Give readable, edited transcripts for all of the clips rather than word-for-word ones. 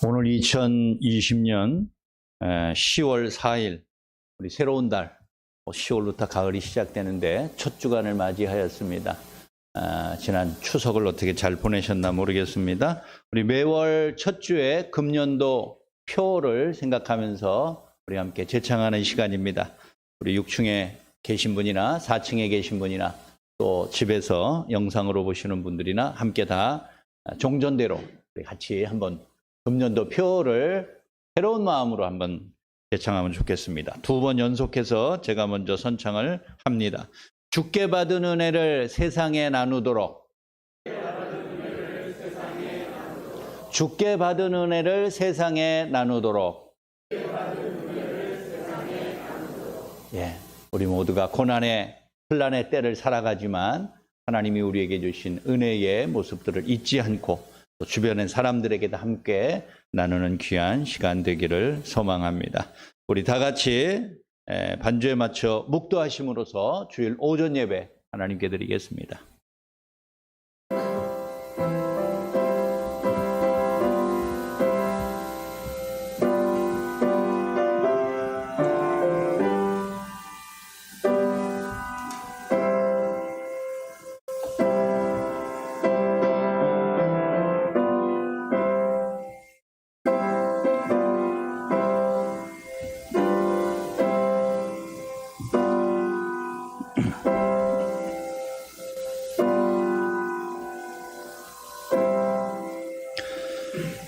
오늘 2020년 10월 4일 우리 새로운 달 10월부터 가을이 시작되는데 첫 주간을 맞이하였습니다. 지난 추석을 어떻게 잘 보내셨나 모르겠습니다. 우리 매월 첫 주에 금년도 표를 생각하면서 우리 함께 제창하는 시간입니다. 우리 6층에 계신 분이나 4층에 계신 분이나 또 집에서 영상으로 보시는 분들이나 함께 다 종전대로 우리 같이 한번 금년도 표를 새로운 마음으로 한번 제창하면 좋겠습니다. 2번 연속해서 제가 먼저 선창을 합니다. 주께 받은 은혜를 세상에 나누도록, 주께 받은 은혜를 세상에 나누도록. 예, 우리 모두가 고난의 혼란의 때를 살아가지만 하나님이 우리에게 주신 은혜의 모습들을 잊지 않고 또 주변의 사람들에게도 함께 나누는 귀한 시간 되기를 소망합니다. 우리 다 같이 반주에 맞춰 묵도하심으로써 주일 오전 예배 하나님께 드리겠습니다.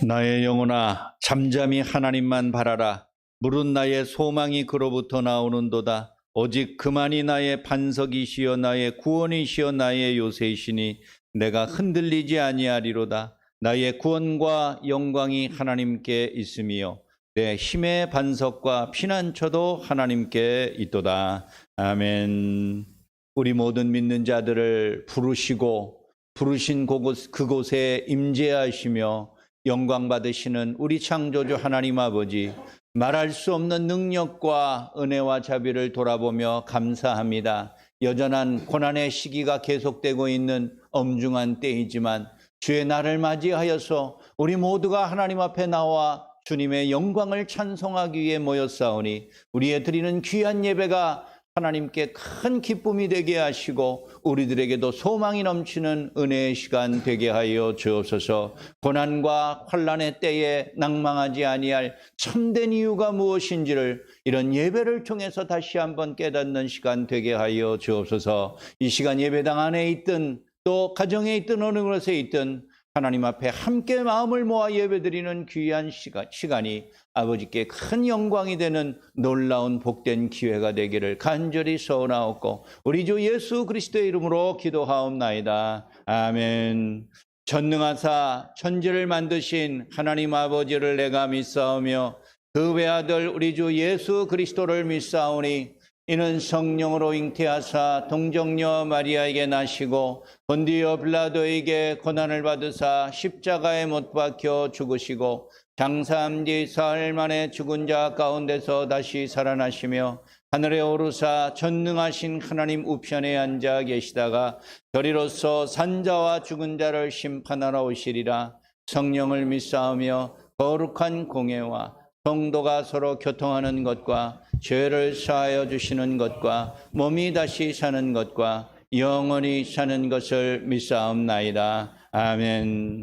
나의 영혼아 잠잠히 하나님만 바라라. 물은 나의 소망이 그로부터 나오는도다. 오직 그만이 나의 반석이시여 나의 구원이시여 나의 요새이시니 내가 흔들리지 아니하리로다. 나의 구원과 영광이 하나님께 있음이요 내 힘의 반석과 피난처도 하나님께 있도다. 아멘. 우리 모든 믿는 자들을 부르시고 부르신 그곳에 임재하시며 영광 받으시는 우리 창조주 하나님 아버지, 말할 수 없는 능력과 은혜와 자비를 돌아보며 감사합니다. 여전한 고난의 시기가 계속되고 있는 엄중한 때이지만 주의 날을 맞이하여서 우리 모두가 하나님 앞에 나와 주님의 영광을 찬송하기 위해 모였사오니 우리의 드리는 귀한 예배가 하나님께 큰 기쁨이 되게 하시고 우리들에게도 소망이 넘치는 은혜의 시간 되게 하여 주옵소서. 고난과 환난의 때에 낭망하지 아니할 참된 이유가 무엇인지를 이런 예배를 통해서 다시 한번 깨닫는 시간 되게 하여 주옵소서. 이 시간 예배당 안에 있든 또 가정에 있든 어느 곳에 있든 하나님 앞에 함께 마음을 모아 예배드리는 귀한 시간이 아버지께 큰 영광이 되는 놀라운 복된 기회가 되기를 간절히 소원하옵고 우리 주 예수 그리스도의 이름으로 기도하옵나이다. 아멘. 전능하사 천지를 만드신 하나님 아버지를 내가 믿사오며 그 외아들 우리 주 예수 그리스도를 믿사오니 이는 성령으로 잉태하사 동정녀 마리아에게 나시고 본디오 빌라도에게 고난을 받으사 십자가에 못 박혀 죽으시고 장사한 뒤 사흘 만에 죽은 자 가운데서 다시 살아나시며 하늘에 오르사 전능하신 하나님 우편에 앉아 계시다가 저리로서 산자와 죽은 자를 심판하러 오시리라. 성령을 믿사오며 거룩한 공예와 성도가 서로 교통하는 것과 죄를 사하여 주시는 것과 몸이 다시 사는 것과 영원히 사는 것을 믿사옵나이다. 아멘.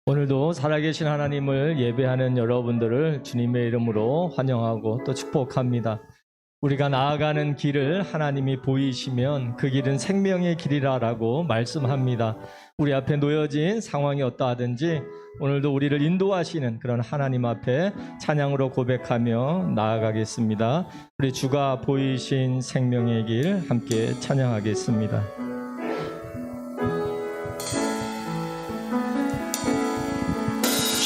오늘도 살아계신 하나님을 예배하는 여러분들을 주님의 이름으로 환영하고 또 축복합니다. 우리가 나아가는 길을 하나님이 보이시면 그 길은 생명의 길이라고 말씀합니다. 우리 앞에 놓여진 상황이 어떠하든지 오늘도 우리를 인도하시는 그런 하나님 앞에 찬양으로 고백하며 나아가겠습니다. 우리 주가 보이신 생명의 길 함께 찬양하겠습니다.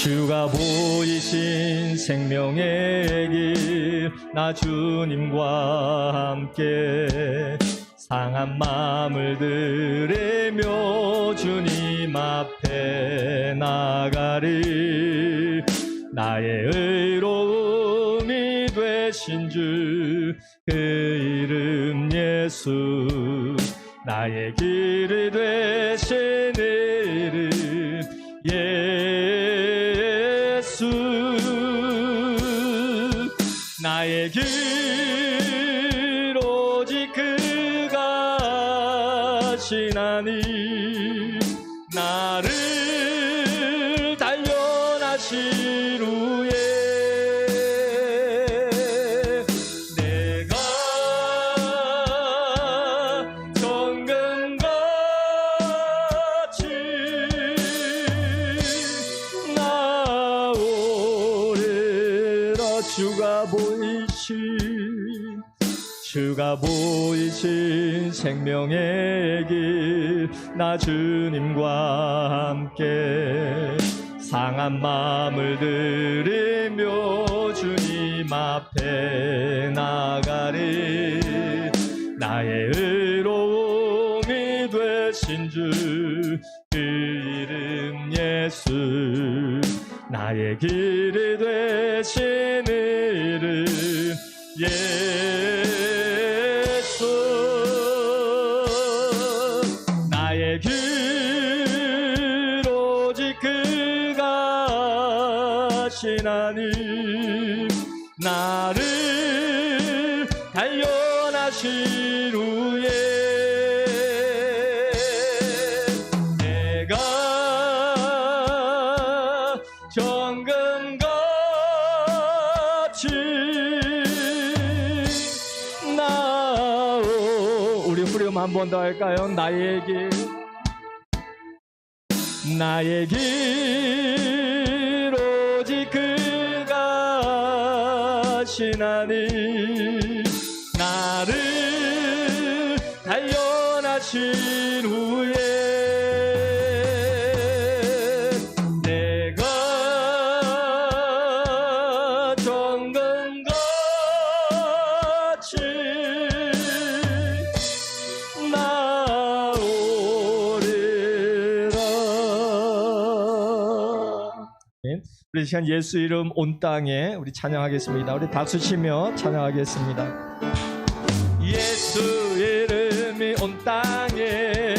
주가 보이신 생명의 길 나 주님과 함께 상한 마음을 들이며 주님 앞에 나가리. 나의 의로움이 되신 주 그 이름 예수 나의 길이 되신 이름 예수. 나의 길 오직 그가 하시나니 나를 단련하신 후에 내가 정금같이 나오리라. 주가 보이신 생명의 길, 나 주님과 함께 상한 마음을 들이며 주님 앞에 나가리. 나의 의로움이 되신 주 그 이름 예수. 나의 길이 되신 이름 예수. 나의 길 오직 그가 하시나니 나를 단련하신 후에 내가 정금같이 우리 후렴 한 번 더 할까요? 나의 길 오직 그가 하시나니 나를 단련하신 후에 내가 정금같이 우리 시간 예수 이름 온 땅에 우리 찬양하겠습니다. 우리 박수 치며 찬양하겠습니다. 예수 이름이 온 땅에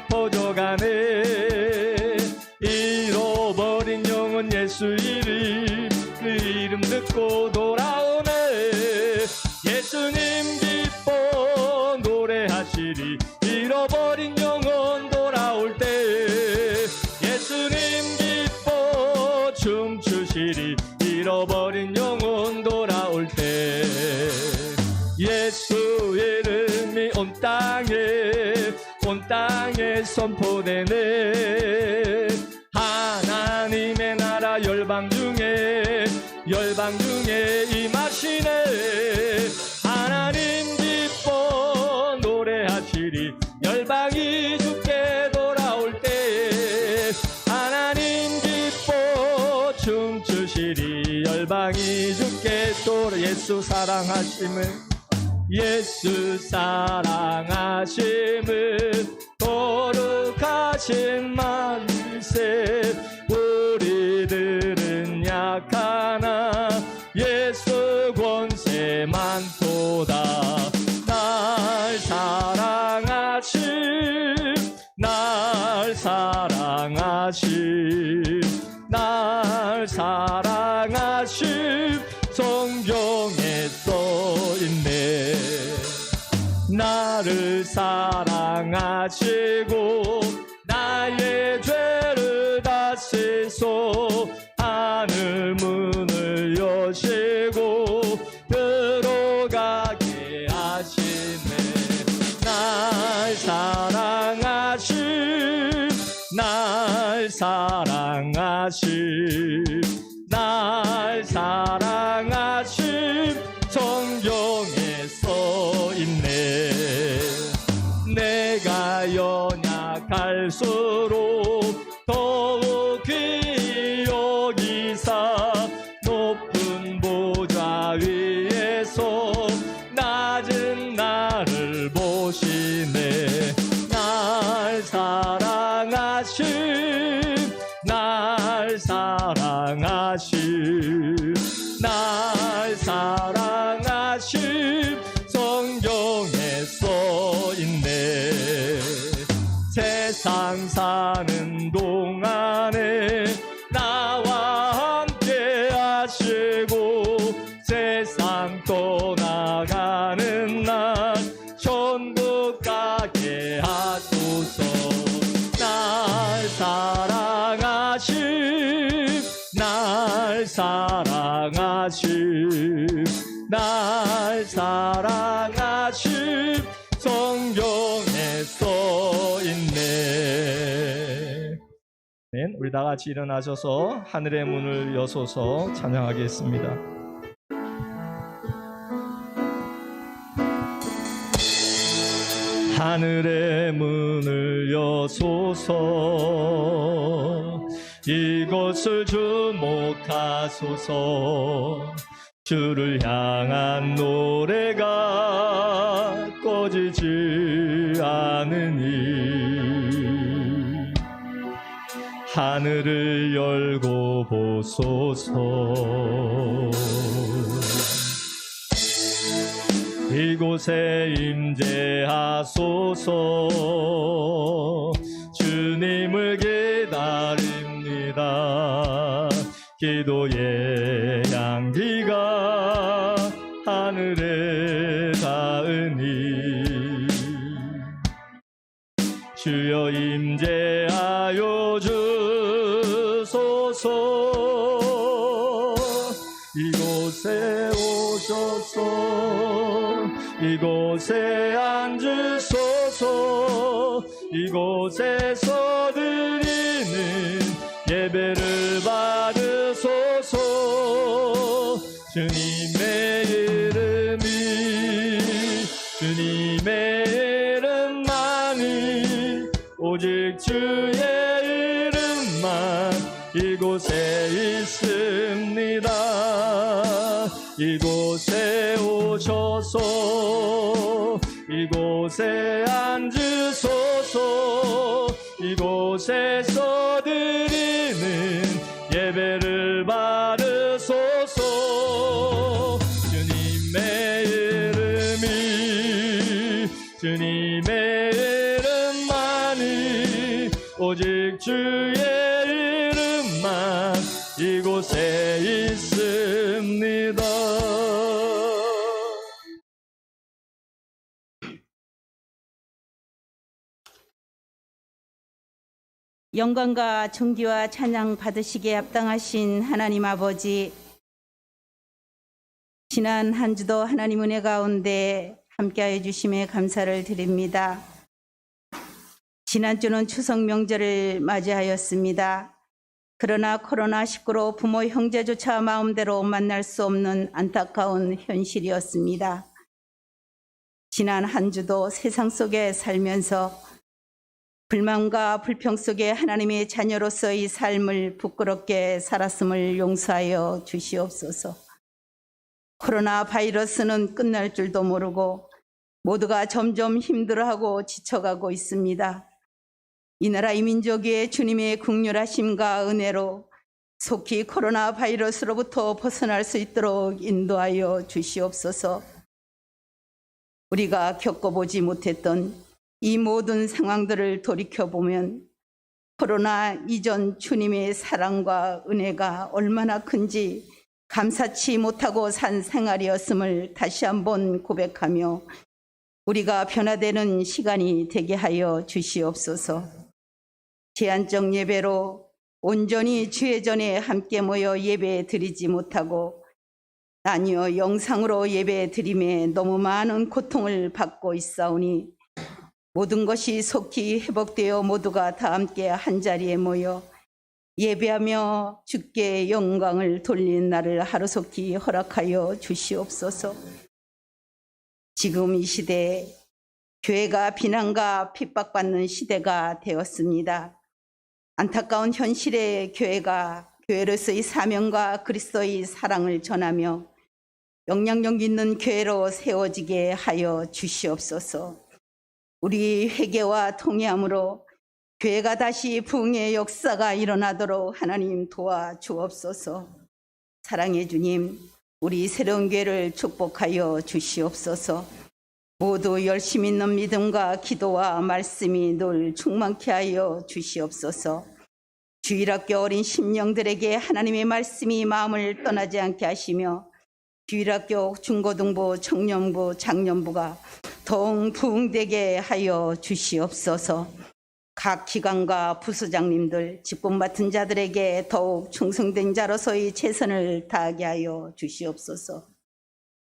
퍼져가네. 잃어버린 영혼 예수 이름, 그 이름 듣고 돌아오네. 예수님 기뻐 노래하시리. 잃어버린 영혼 돌아올 때 예수님 기뻐 춤추시리. 잃어버린 영혼 돌아올 때 예수 이름이 온 땅에 선포되네. 하나님의 나라 열방 중에 임하시네. 하나님 기뻐 노래하시리. 열방이 주께 돌아올 때 하나님 기뻐 춤추시리. 열방이 주께 돌아. 예수 사랑하심을 거룩하신 만세. 우리들은 약하나 예수 권세 많도다. 날 사랑하심 성경에 써있네. 나를 사랑하시고 나의 죄를 다시소. 하늘 문을 여시고 들어가게 하시네. 날 사랑하심 성경에 써있네. 내가 연약할수록 더욱 귀히 여기사 높은 보좌 위에서 낮은 나를 보시네. 날 사랑하심 성경에 써있네. 세상 사는 동안에 나와 함께 하시고 세상 떠나가는 날 천국 가게 하소서. 날 사랑하심 날 사랑하심 날 사랑하심 성경에 써있네. 네, 우리 다 같이 일어나셔서 하늘의 문을 여소서 찬양하겠습니다. 하늘의 문을 여소서 이곳을 주목하소서. 주를 향한 노래가 꺼지지 않으니 하늘을 열고 보소서. 이곳에 임재하소서. 주님을 기다립니다. 기도의 향기가 하늘에 닿으니 주여 임재하여 주소서. 이곳에 오셔서 이곳에 앉으소서. 이곳에서 드리는 예배를 받으소서. 주님의 주님의 이름만이 오직 주의 이름만 이곳에 있습니다. 이곳에 오셔서 이곳에 앉으소서. 이곳에서 드리는 예배를 받으소서. 주님의 이름만이 오직 주의 이름만 이곳에 있습니다. 영광과 존귀와 찬양 받으시기에 합당하신 하나님 아버지, 지난 한 주도 하나님 은혜 가운데 함께하여 주심에 감사를 드립니다. 지난주는 추석 명절을 맞이하였습니다. 그러나 코로나19로 부모 형제조차 마음대로 만날 수 없는 안타까운 현실이었습니다. 지난 한 주도 세상 속에 살면서 불만과 불평 속에 하나님의 자녀로서의 삶을 부끄럽게 살았음을 용서하여 주시옵소서. 코로나 바이러스는 끝날 줄도 모르고 모두가 점점 힘들어하고 지쳐가고 있습니다. 이 나라 이 민족의 주님의 긍휼하심과 은혜로 속히 코로나 바이러스로부터 벗어날 수 있도록 인도하여 주시옵소서. 우리가 겪어보지 못했던 이 모든 상황들을 돌이켜보면 코로나 이전 주님의 사랑과 은혜가 얼마나 큰지 감사치 못하고 산 생활이었음을 다시 한번 고백하며 우리가 변화되는 시간이 되게 하여 주시옵소서. 제한적 예배로 온전히 주의 전에 함께 모여 예배 드리지 못하고 아니요 영상으로 예배 드림에 너무 많은 고통을 받고 있사오니 모든 것이 속히 회복되어 모두가 다 함께 한자리에 모여 예배하며 주께 영광을 돌리는 날을 하루속히 허락하여 주시옵소서. 지금 이 시대에 교회가 비난과 핍박받는 시대가 되었습니다. 안타까운 현실에 교회가 교회로서의 사명과 그리스도의 사랑을 전하며 영향력 있는 교회로 세워지게 하여 주시옵소서. 우리 회개와 통회함으로 교회가 다시 부흥의 역사가 일어나도록 하나님 도와주옵소서. 사랑의 주님, 우리 새로운 교회를 축복하여 주시옵소서. 모두 열심 있는 믿음과 기도와 말씀이 늘 충만케 하여 주시옵소서. 주일학교 어린 심령들에게 하나님의 말씀이 마음을 떠나지 않게 하시며 주일학교 중고등부, 청년부, 장년부가 더욱 부흥되게 하여 주시옵소서. 각 기관과 부서장님들, 직분 맡은 자들에게 더욱 충성된 자로서의 최선을 다하게 하여 주시옵소서.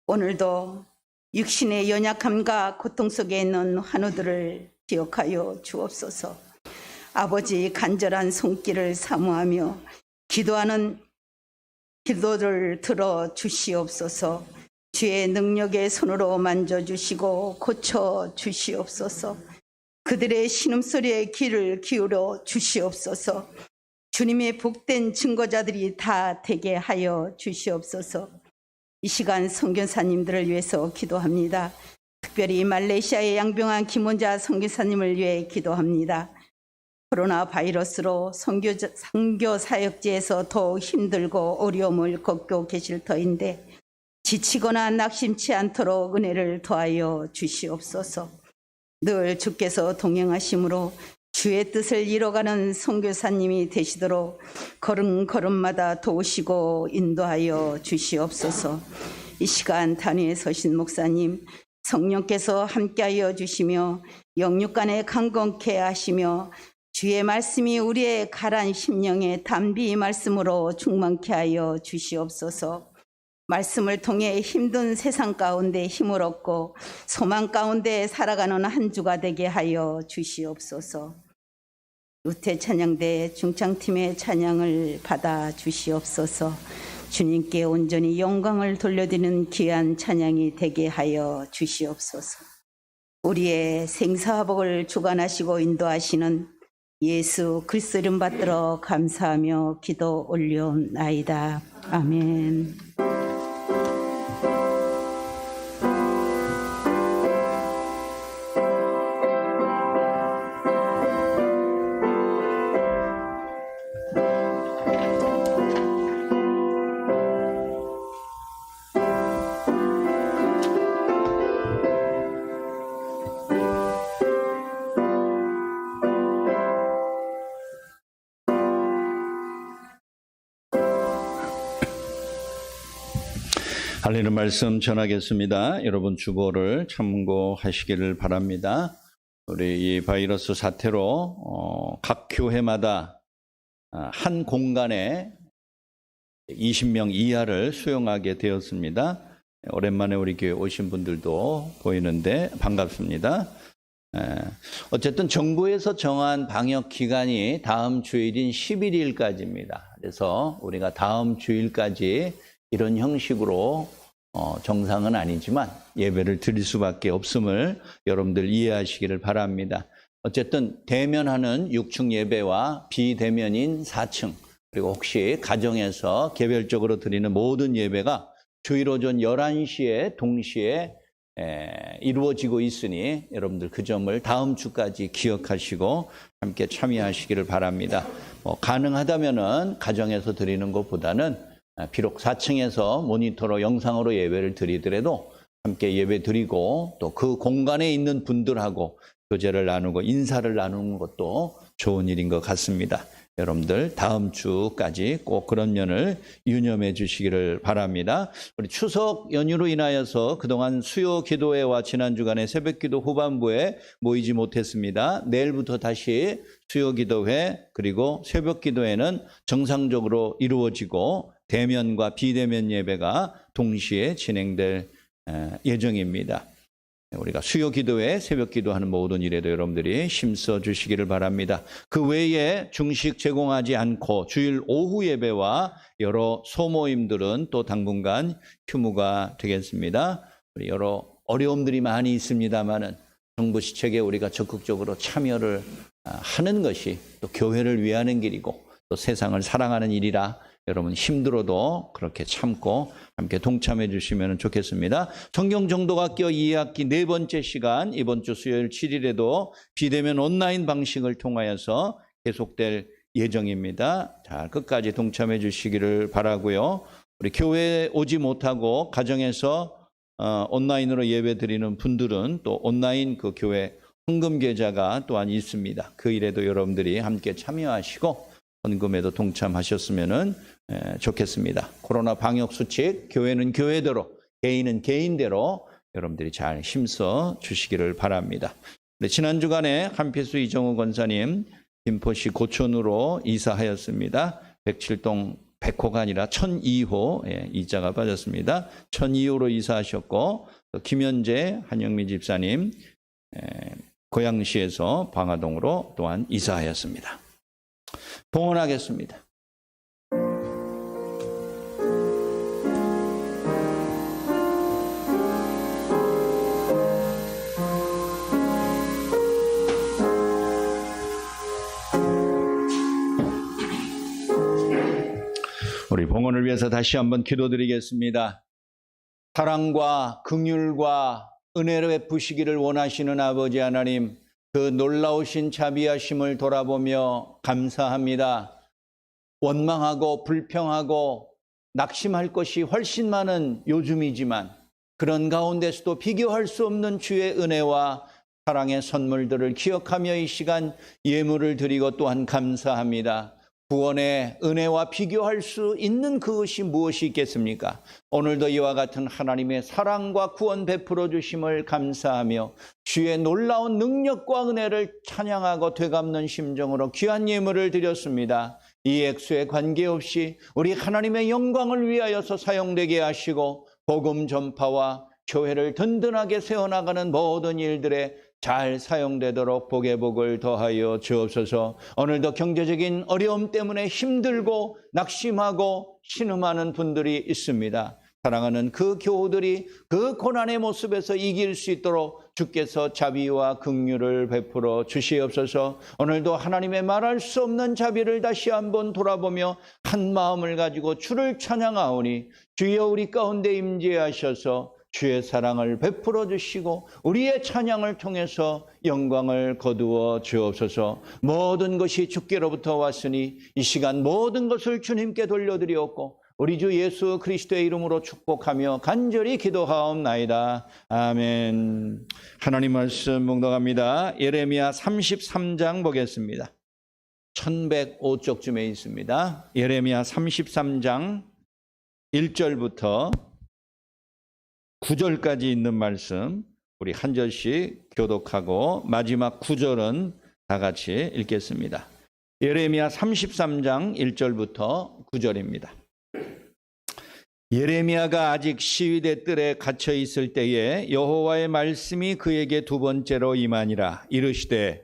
오늘도 육신의 연약함과 고통 속에 있는 환우들을 기억하여 주옵소서. 아버지 간절한 손길을 사모하며 기도하는 기도를 들어 주시옵소서. 주의 능력의 손으로 만져주시고 고쳐 주시옵소서. 그들의 신음소리에 귀를 기울여 주시옵소서. 주님의 복된 증거자들이 다 되게 하여 주시옵소서. 이 시간 선교사님들을 위해서 기도합니다. 특별히 말레이시아의 양병한 김원자 선교사님을 위해 기도합니다. 코로나 바이러스로 선교 사역지에서 더욱 힘들고 어려움을 겪고 계실 터인데 지치거나 낙심치 않도록 은혜를 더하여 주시옵소서. 늘 주께서 동행하심으로 주의 뜻을 이뤄가는 선교사님이 되시도록 걸음걸음마다 도우시고 인도하여 주시옵소서. 이 시간 단위에 서신 목사님, 성령께서 함께하여 주시며 영육간에 강건케 하시며 주의 말씀이 우리의 가란 심령에 담비 말씀으로 충만케 하여 주시옵소서. 말씀을 통해 힘든 세상 가운데 힘을 얻고 소망 가운데 살아가는 한 주가 되게 하여 주시옵소서. 우태 찬양대 중창팀의 찬양을 받아 주시옵소서. 주님께 온전히 영광을 돌려드리는 귀한 찬양이 되게 하여 주시옵소서. 우리의 생사복을 주관하시고 인도하시는 예수 그리스도 이름 받들어 감사하며 기도 올려옵나이다. 아멘. 할례는 말씀 전하겠습니다. 여러분 주보를 참고하시기를 바랍니다. 우리 이 바이러스 사태로 각 교회마다 한 공간에 20명 이하를 수용하게 되었습니다. 오랜만에 우리 교회 오신 분들도 보이는데 반갑습니다. 어쨌든 정부에서 정한 방역 기간이 다음 주일인 11일까지입니다. 그래서 우리가 다음 주일까지 이런 형식으로 정상은 아니지만 예배를 드릴 수밖에 없음을 여러분들 이해하시기를 바랍니다. 어쨌든 대면하는 6층 예배와 비대면인 4층 그리고 혹시 가정에서 개별적으로 드리는 모든 예배가 주일 오전 11시에 동시에 이루어지고 있으니 여러분들 그 점을 다음 주까지 기억하시고 함께 참여하시기를 바랍니다. 가능하다면은 가정에서 드리는 것보다는 비록 4층에서 모니터로 영상으로 예배를 드리더라도 함께 예배 드리고 또 그 공간에 있는 분들하고 교제를 나누고 인사를 나누는 것도 좋은 일인 것 같습니다. 여러분들 다음 주까지 꼭 그런 면을 유념해 주시기를 바랍니다. 우리 추석 연휴로 인하여서 그동안 수요 기도회와 지난 주간에 새벽 기도 후반부에 모이지 못했습니다. 내일부터 다시 수요 기도회 그리고 새벽 기도회는 정상적으로 이루어지고 대면과 비대면 예배가 동시에 진행될 예정입니다. 우리가 수요 기도회, 새벽 기도하는 모든 일에도 여러분들이 힘써 주시기를 바랍니다. 그 외에 중식 제공하지 않고 주일 오후 예배와 여러 소모임들은 또 당분간 휴무가 되겠습니다. 여러 어려움들이 많이 있습니다만은 정부 시책에 우리가 적극적으로 참여를 하는 것이 또 교회를 위하는 길이고 또 세상을 사랑하는 일이라 여러분 힘들어도 그렇게 참고 함께 동참해 주시면 좋겠습니다. 성경정독학교 2학기 네 번째 시간 이번 주 수요일 7일에도 비대면 온라인 방식을 통하여서 계속될 예정입니다. 자, 끝까지 동참해 주시기를 바라고요. 우리 교회에 오지 못하고 가정에서 온라인으로 예배 드리는 분들은 또 온라인 그 교회 헌금 계좌가 또한 있습니다. 그 일에도 여러분들이 함께 참여하시고 헌금에도 동참하셨으면 좋겠습니다. 코로나 방역 수칙, 교회는 교회대로, 개인은 개인대로 여러분들이 잘 힘써 주시기를 바랍니다. 지난 주간에 한필수 이정우 권사님 김포시 고촌으로 이사하였습니다. 107동 100호가 아니라 1002호 이자가 빠졌습니다. 1002호로 이사하셨고 또 김현재 한영미 집사님 고양시에서 방화동으로 또한 이사하였습니다. 봉헌하겠습니다. 우리 봉헌을 위해서 다시 한번 기도드리겠습니다. 사랑과 긍휼과 은혜를 베푸시기를 원하시는 아버지 하나님, 그 놀라우신 자비하심을 돌아보며 감사합니다. 원망하고 불평하고 낙심할 것이 훨씬 많은 요즘이지만 그런 가운데서도 비교할 수 없는 주의 은혜와 사랑의 선물들을 기억하며 이 시간 예물을 드리고 또한 감사합니다. 구원의 은혜와 비교할 수 있는 그것이 무엇이 있겠습니까? 오늘도 이와 같은 하나님의 사랑과 구원 베풀어 주심을 감사하며 주의 놀라운 능력과 은혜를 찬양하고 되갚는 심정으로 귀한 예물을 드렸습니다. 이 액수에 관계없이 우리 하나님의 영광을 위하여서 사용되게 하시고 복음 전파와 교회를 든든하게 세워나가는 모든 일들에 잘 사용되도록 복의 복을 더하여 주옵소서. 오늘도 경제적인 어려움 때문에 힘들고 낙심하고 신음하는 분들이 있습니다. 사랑하는 그 교우들이 그 고난의 모습에서 이길 수 있도록 주께서 자비와 긍휼을 베풀어 주시옵소서. 오늘도 하나님의 말할 수 없는 자비를 다시 한번 돌아보며 한 마음을 가지고 주를 찬양하오니 주여 우리 가운데 임재하셔서 주의 사랑을 베풀어 주시고 우리의 찬양을 통해서 영광을 거두어 주옵소서. 모든 것이 주께로부터 왔으니 이 시간 모든 것을 주님께 돌려드리옵고 우리 주 예수 그리스도의 이름으로 축복하며 간절히 기도하옵나이다. 아멘. 하나님 말씀 묵상합니다. 예레미야 33장 보겠습니다. 1105쪽쯤에 있습니다. 예레미야 33장 1절부터 9절까지 있는 말씀 우리 한 절씩 교독하고 마지막 9절은 다 같이 읽겠습니다. 예레미야 33장 1절부터 9절입니다. 예레미야가 아직 시위대 뜰에 갇혀 있을 때에 여호와의 말씀이 그에게 두 번째로 임하니라. 이르시되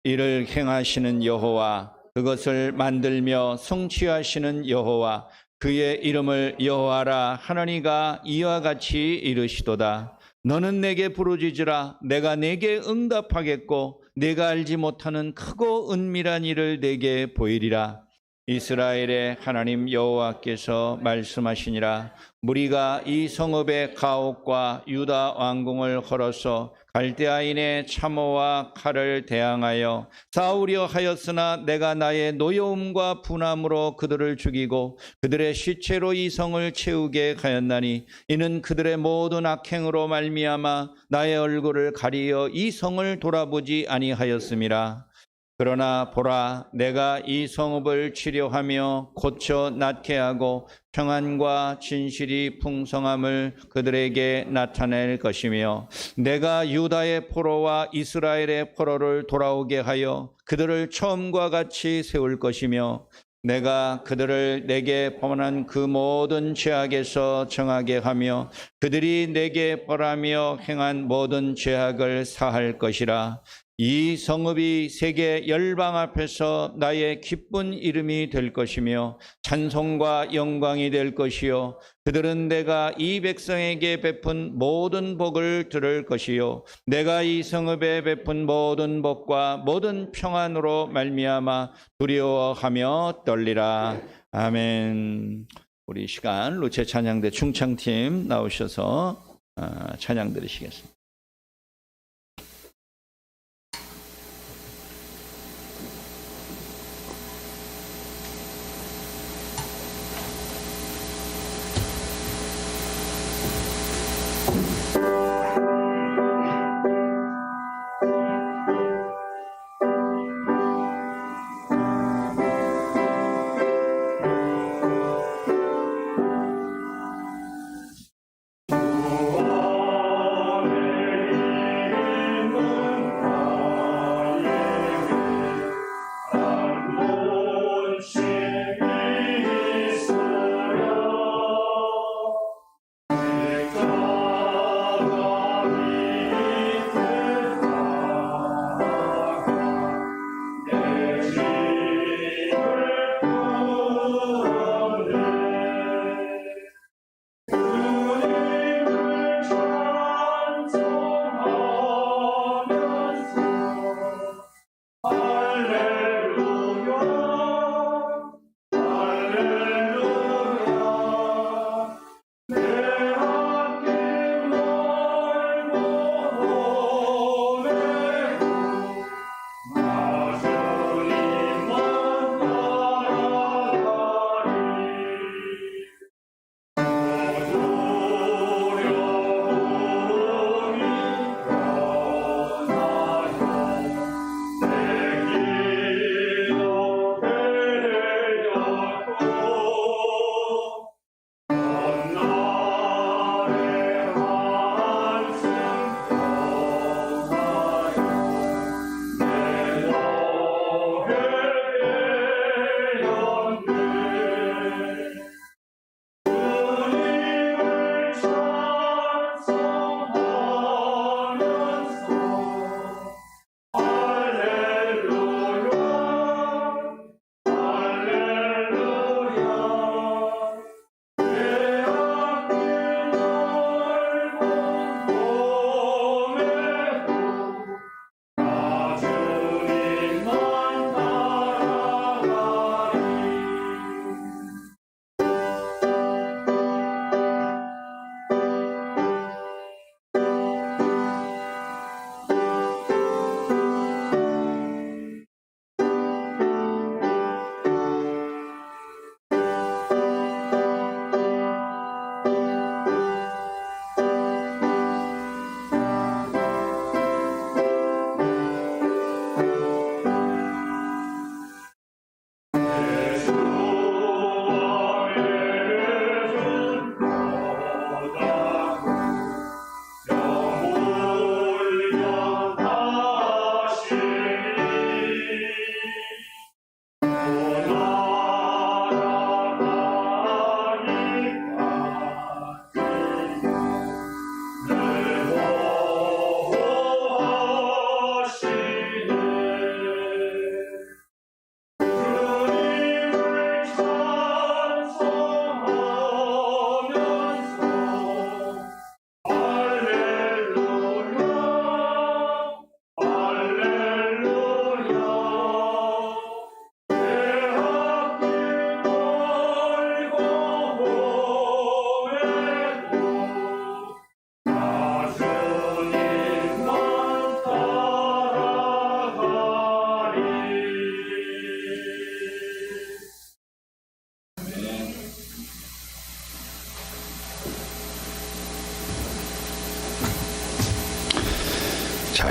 이를 행하시는 여호와, 그것을 만들며 성취하시는 여호와, 그의 이름을 여호와라 하나니가 이와 같이 이르시도다. 너는 내게 부르짖으라. 내가 내게 응답하겠고 내가 알지 못하는 크고 은밀한 일을 내게 보이리라. 이스라엘의 하나님 여호와께서 말씀하시니라. 무리가 이 성읍의 가옥과 유다 왕궁을 헐어서 갈대아인의 참호와 칼을 대항하여 싸우려 하였으나 내가 나의 노여움과 분함으로 그들을 죽이고 그들의 시체로 이 성을 채우게 하였나니 이는 그들의 모든 악행으로 말미암아 나의 얼굴을 가리어 이 성을 돌아보지 아니하였음이라. 그러나 보라, 내가 이 성읍을 치료하며 고쳐 낫게 하고 평안과 진실이 풍성함을 그들에게 나타낼 것이며 내가 유다의 포로와 이스라엘의 포로를 돌아오게 하여 그들을 처음과 같이 세울 것이며 내가 그들을 내게 범한 그 모든 죄악에서 정하게 하며 그들이 내게 벌하며 행한 모든 죄악을 사할 것이라. 이 성읍이 세계 열방 앞에서 나의 기쁜 이름이 될 것이며 찬송과 영광이 될 것이요 그들은 내가 이 백성에게 베푼 모든 복을 들을 것이요 내가 이 성읍에 베푼 모든 복과 모든 평안으로 말미암아 두려워하며 떨리라. 아멘. 우리 시간 루체 찬양대 충창팀 나오셔서 찬양 드리시겠습니다.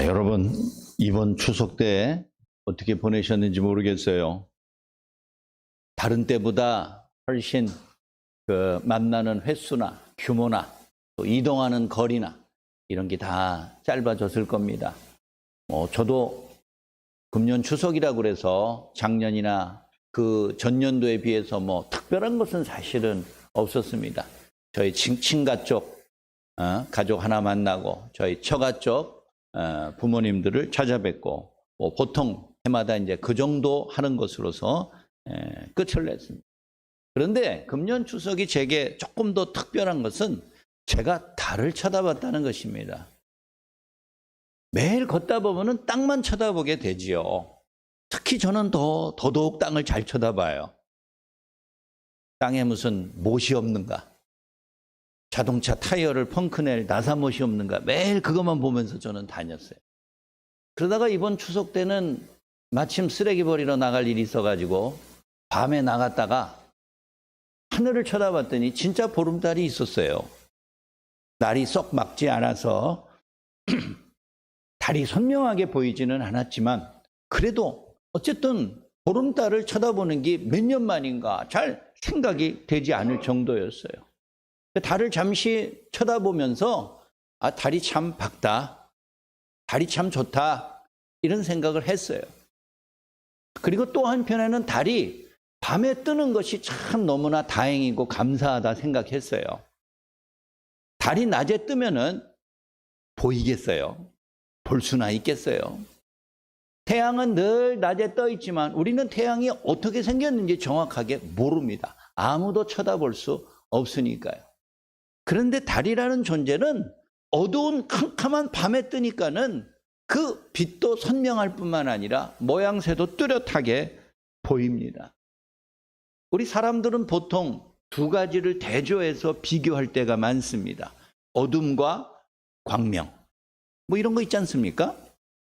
여러분 이번 추석 때 어떻게 보내셨는지 모르겠어요. 다른 때보다 훨씬 만나는 횟수나 규모나 또 이동하는 거리나 이런 게 다 짧아졌을 겁니다. 저도 금년 추석이라고 그래서 작년이나 그 전년도에 비해서 특별한 것은 사실은 없었습니다. 저희 친가 쪽 가족 하나 만나고 저희 처가 쪽 부모님들을 찾아뵙고 보통 해마다 이제 그 정도 하는 것으로서 끝을 냈습니다. 그런데 금년 추석이 제게 조금 더 특별한 것은 제가 달을 쳐다봤다는 것입니다. 매일 걷다 보면은 땅만 쳐다보게 되지요. 특히 저는 더더욱 땅을 잘 쳐다봐요. 땅에 무슨 못이 없는가? 자동차 타이어를 펑크낼 나사못이 없는가? 매일 그것만 보면서 저는 다녔어요. 그러다가 이번 추석 때는 마침 쓰레기 버리러 나갈 일이 있어가지고 밤에 나갔다가 하늘을 쳐다봤더니 진짜 보름달이 있었어요. 날이 썩 맑지 않아서 달이 선명하게 보이지는 않았지만 그래도 어쨌든 보름달을 쳐다보는 게 몇 년 만인가 잘 생각이 되지 않을 정도였어요. 달을 잠시 쳐다보면서 달이 참 밝다, 달이 참 좋다 이런 생각을 했어요. 그리고 또 한편에는 달이 밤에 뜨는 것이 참 너무나 다행이고 감사하다 생각했어요. 달이 낮에 뜨면은 보이겠어요? 볼 수나 있겠어요? 태양은 늘 낮에 떠 있지만 우리는 태양이 어떻게 생겼는지 정확하게 모릅니다. 아무도 쳐다볼 수 없으니까요. 그런데 달이라는 존재는 어두운 캄캄한 밤에 뜨니까는 그 빛도 선명할 뿐만 아니라 모양새도 뚜렷하게 보입니다. 우리 사람들은 보통 두 가지를 대조해서 비교할 때가 많습니다. 어둠과 광명. 이런 거 있지 않습니까?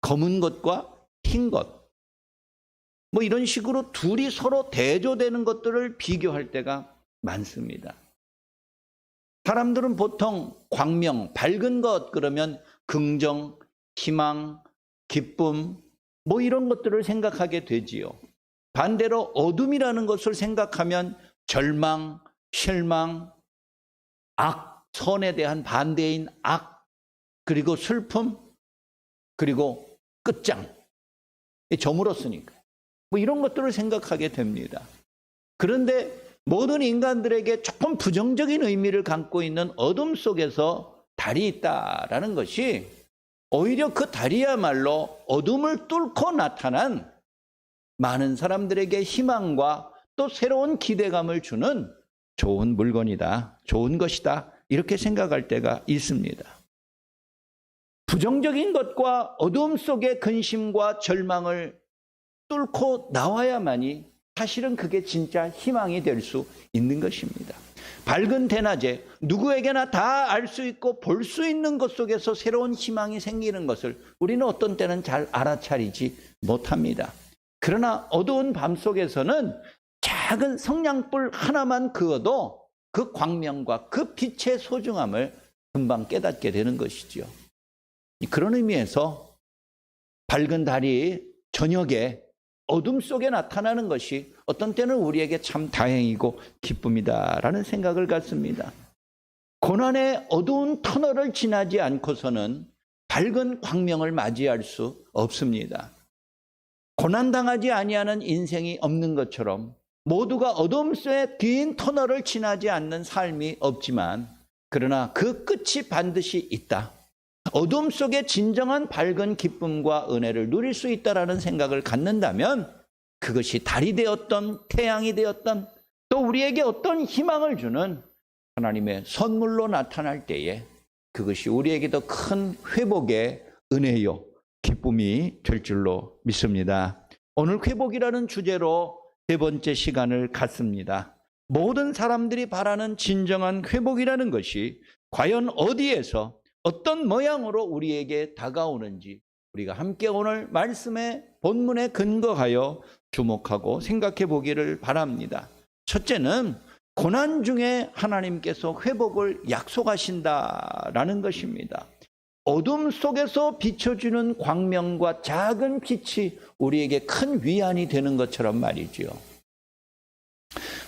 검은 것과 흰 것. 이런 식으로 둘이 서로 대조되는 것들을 비교할 때가 많습니다. 사람들은 보통 광명, 밝은 것 그러면 긍정, 희망, 기쁨 이런 것들을 생각하게 되지요. 반대로 어둠이라는 것을 생각하면 절망, 실망, 악, 선에 대한 반대인 악, 그리고 슬픔, 그리고 끝장. 저물었으니까. 이런 것들을 생각하게 됩니다. 그런데 모든 인간들에게 조금 부정적인 의미를 갖고 있는 어둠 속에서 달이 있다라는 것이 오히려 그 달이야말로 어둠을 뚫고 나타난 많은 사람들에게 희망과 또 새로운 기대감을 주는 좋은 물건이다, 좋은 것이다 이렇게 생각할 때가 있습니다. 부정적인 것과 어둠 속의 근심과 절망을 뚫고 나와야만이 사실은 그게 진짜 희망이 될 수 있는 것입니다. 밝은 대낮에 누구에게나 다 알 수 있고 볼 수 있는 것 속에서 새로운 희망이 생기는 것을 우리는 어떤 때는 잘 알아차리지 못합니다. 그러나 어두운 밤 속에서는 작은 성냥불 하나만 그어도 그 광명과 그 빛의 소중함을 금방 깨닫게 되는 것이죠. 그런 의미에서 밝은 달이 저녁에 어둠 속에 나타나는 것이 어떤 때는 우리에게 참 다행이고 기쁨이다라는 생각을 갖습니다. 고난의 어두운 터널을 지나지 않고서는 밝은 광명을 맞이할 수 없습니다. 고난당하지 아니하는 인생이 없는 것처럼 모두가 어둠 속의 긴 터널을 지나지 않는 삶이 없지만 그러나 그 끝이 반드시 있다. 어둠 속에 진정한 밝은 기쁨과 은혜를 누릴 수 있다라는 생각을 갖는다면 그것이 달이 되었던 태양이 되었던 또 우리에게 어떤 희망을 주는 하나님의 선물로 나타날 때에 그것이 우리에게 더 큰 회복의 은혜요 기쁨이 될 줄로 믿습니다. 오늘 회복이라는 주제로 세 번째 시간을 갖습니다. 모든 사람들이 바라는 진정한 회복이라는 것이 과연 어디에서 어떤 모양으로 우리에게 다가오는지 우리가 함께 오늘 말씀의 본문에 근거하여 주목하고 생각해 보기를 바랍니다. 첫째는 고난 중에 하나님께서 회복을 약속하신다라는 것입니다. 어둠 속에서 비춰주는 광명과 작은 빛이 우리에게 큰 위안이 되는 것처럼 말이지요.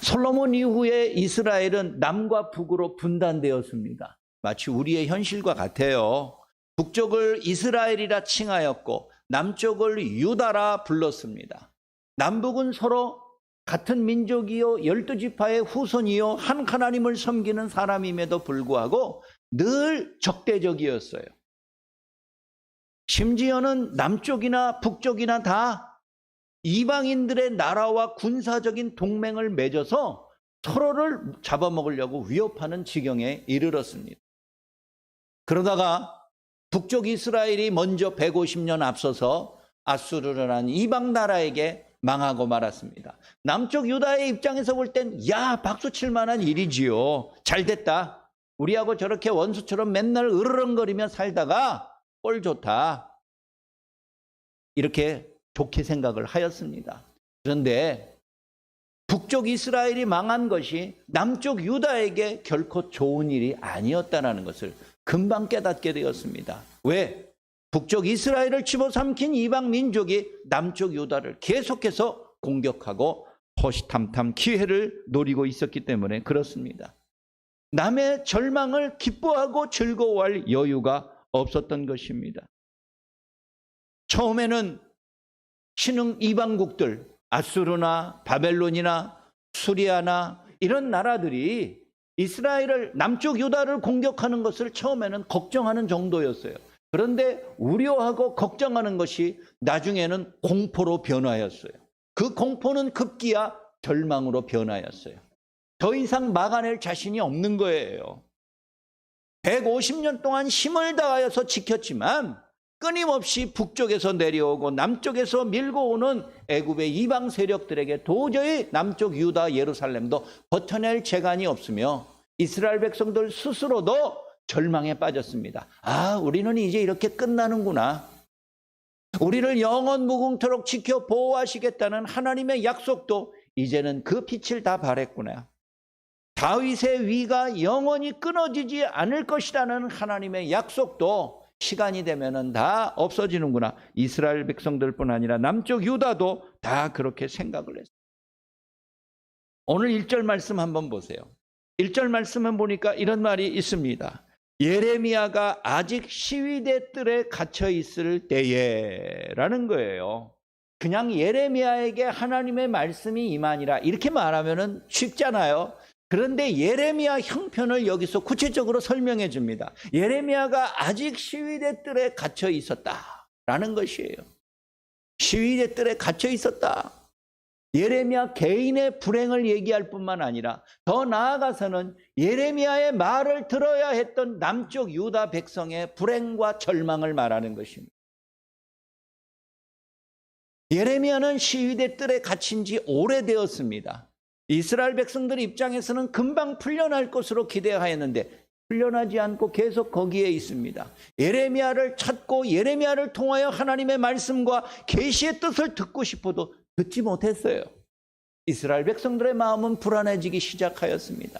솔로몬 이후에 이스라엘은 남과 북으로 분단되었습니다. 마치 우리의 현실과 같아요. 북쪽을 이스라엘이라 칭하였고 남쪽을 유다라 불렀습니다. 남북은 서로 같은 민족이요 12지파의 후손이요 한 하나님을 섬기는 사람임에도 불구하고 늘 적대적이었어요. 심지어는 남쪽이나 북쪽이나 다 이방인들의 나라와 군사적인 동맹을 맺어서 서로를 잡아먹으려고 위협하는 지경에 이르렀습니다. 그러다가 북쪽 이스라엘이 먼저 150년 앞서서 아수르라는 이방 나라에게 망하고 말았습니다. 남쪽 유다의 입장에서 볼 땐 야, 박수 칠 만한 일이지요. 잘 됐다. 우리하고 저렇게 원수처럼 맨날 으르렁거리며 살다가 꼴 좋다. 이렇게 좋게 생각을 하였습니다. 그런데 북쪽 이스라엘이 망한 것이 남쪽 유다에게 결코 좋은 일이 아니었다는 것을 금방 깨닫게 되었습니다. 왜? 북쪽 이스라엘을 집어삼킨 이방 민족이 남쪽 유다를 계속해서 공격하고 호시탐탐 기회를 노리고 있었기 때문에 그렇습니다. 남의 절망을 기뻐하고 즐거워할 여유가 없었던 것입니다. 처음에는 신흥 이방국들, 아수르나 바벨론이나 수리아나 이런 나라들이 이스라엘을 남쪽 유다를 공격하는 것을 처음에는 걱정하는 정도였어요. 그런데 우려하고 걱정하는 것이 나중에는 공포로 변화했어요. 그 공포는 급기야 절망으로 변화했어요. 더 이상 막아낼 자신이 없는 거예요. 150년 동안 힘을 다하여서 지켰지만 끊임없이 북쪽에서 내려오고 남쪽에서 밀고 오는 애굽의 이방 세력들에게 도저히 남쪽 유다 예루살렘도 버텨낼 재간이 없으며 이스라엘 백성들 스스로도 절망에 빠졌습니다. 아, 우리는 이제 이렇게 끝나는구나. 우리를 영원 무궁토록 지켜 보호하시겠다는 하나님의 약속도 이제는 그 빛을 다 발했구나. 다윗의 위가 영원히 끊어지지 않을 것이라는 하나님의 약속도 시간이 되면은 다 없어지는구나. 이스라엘 백성들뿐 아니라 남쪽 유다도 다 그렇게 생각을 했어요. 오늘 1절 말씀 한번 보세요. 1절 말씀을 보니까 이런 말이 있습니다. 예레미야가 아직 시위대 뜰에 갇혀 있을 때에라는 거예요. 그냥 예레미야에게 하나님의 말씀이 임하니라 이렇게 말하면은 쉽잖아요. 그런데 예레미야 형편을 여기서 구체적으로 설명해 줍니다. 예레미야가 아직 시위대 뜰에 갇혀 있었다라는 것이에요. 시위대 뜰에 갇혀 있었다. 예레미야 개인의 불행을 얘기할 뿐만 아니라 더 나아가서는 예레미야의 말을 들어야 했던 남쪽 유다 백성의 불행과 절망을 말하는 것입니다. 예레미야는 시위대 뜰에 갇힌 지 오래되었습니다. 이스라엘 백성들 입장에서는 금방 풀려날 것으로 기대하였는데 풀려나지 않고 계속 거기에 있습니다. 예레미야를 찾고 예레미야를 통하여 하나님의 말씀과 계시의 뜻을 듣고 싶어도 듣지 못했어요. 이스라엘 백성들의 마음은 불안해지기 시작하였습니다.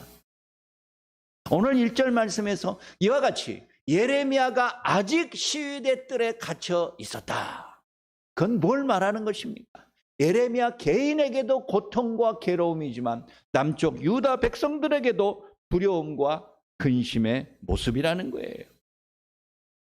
오늘 1절 말씀에서 이와 같이 예레미야가 아직 시위대 뜰에 갇혀 있었다. 그건 뭘 말하는 것입니까? 예레미야 개인에게도 고통과 괴로움이지만 남쪽 유다 백성들에게도 두려움과 근심의 모습이라는 거예요.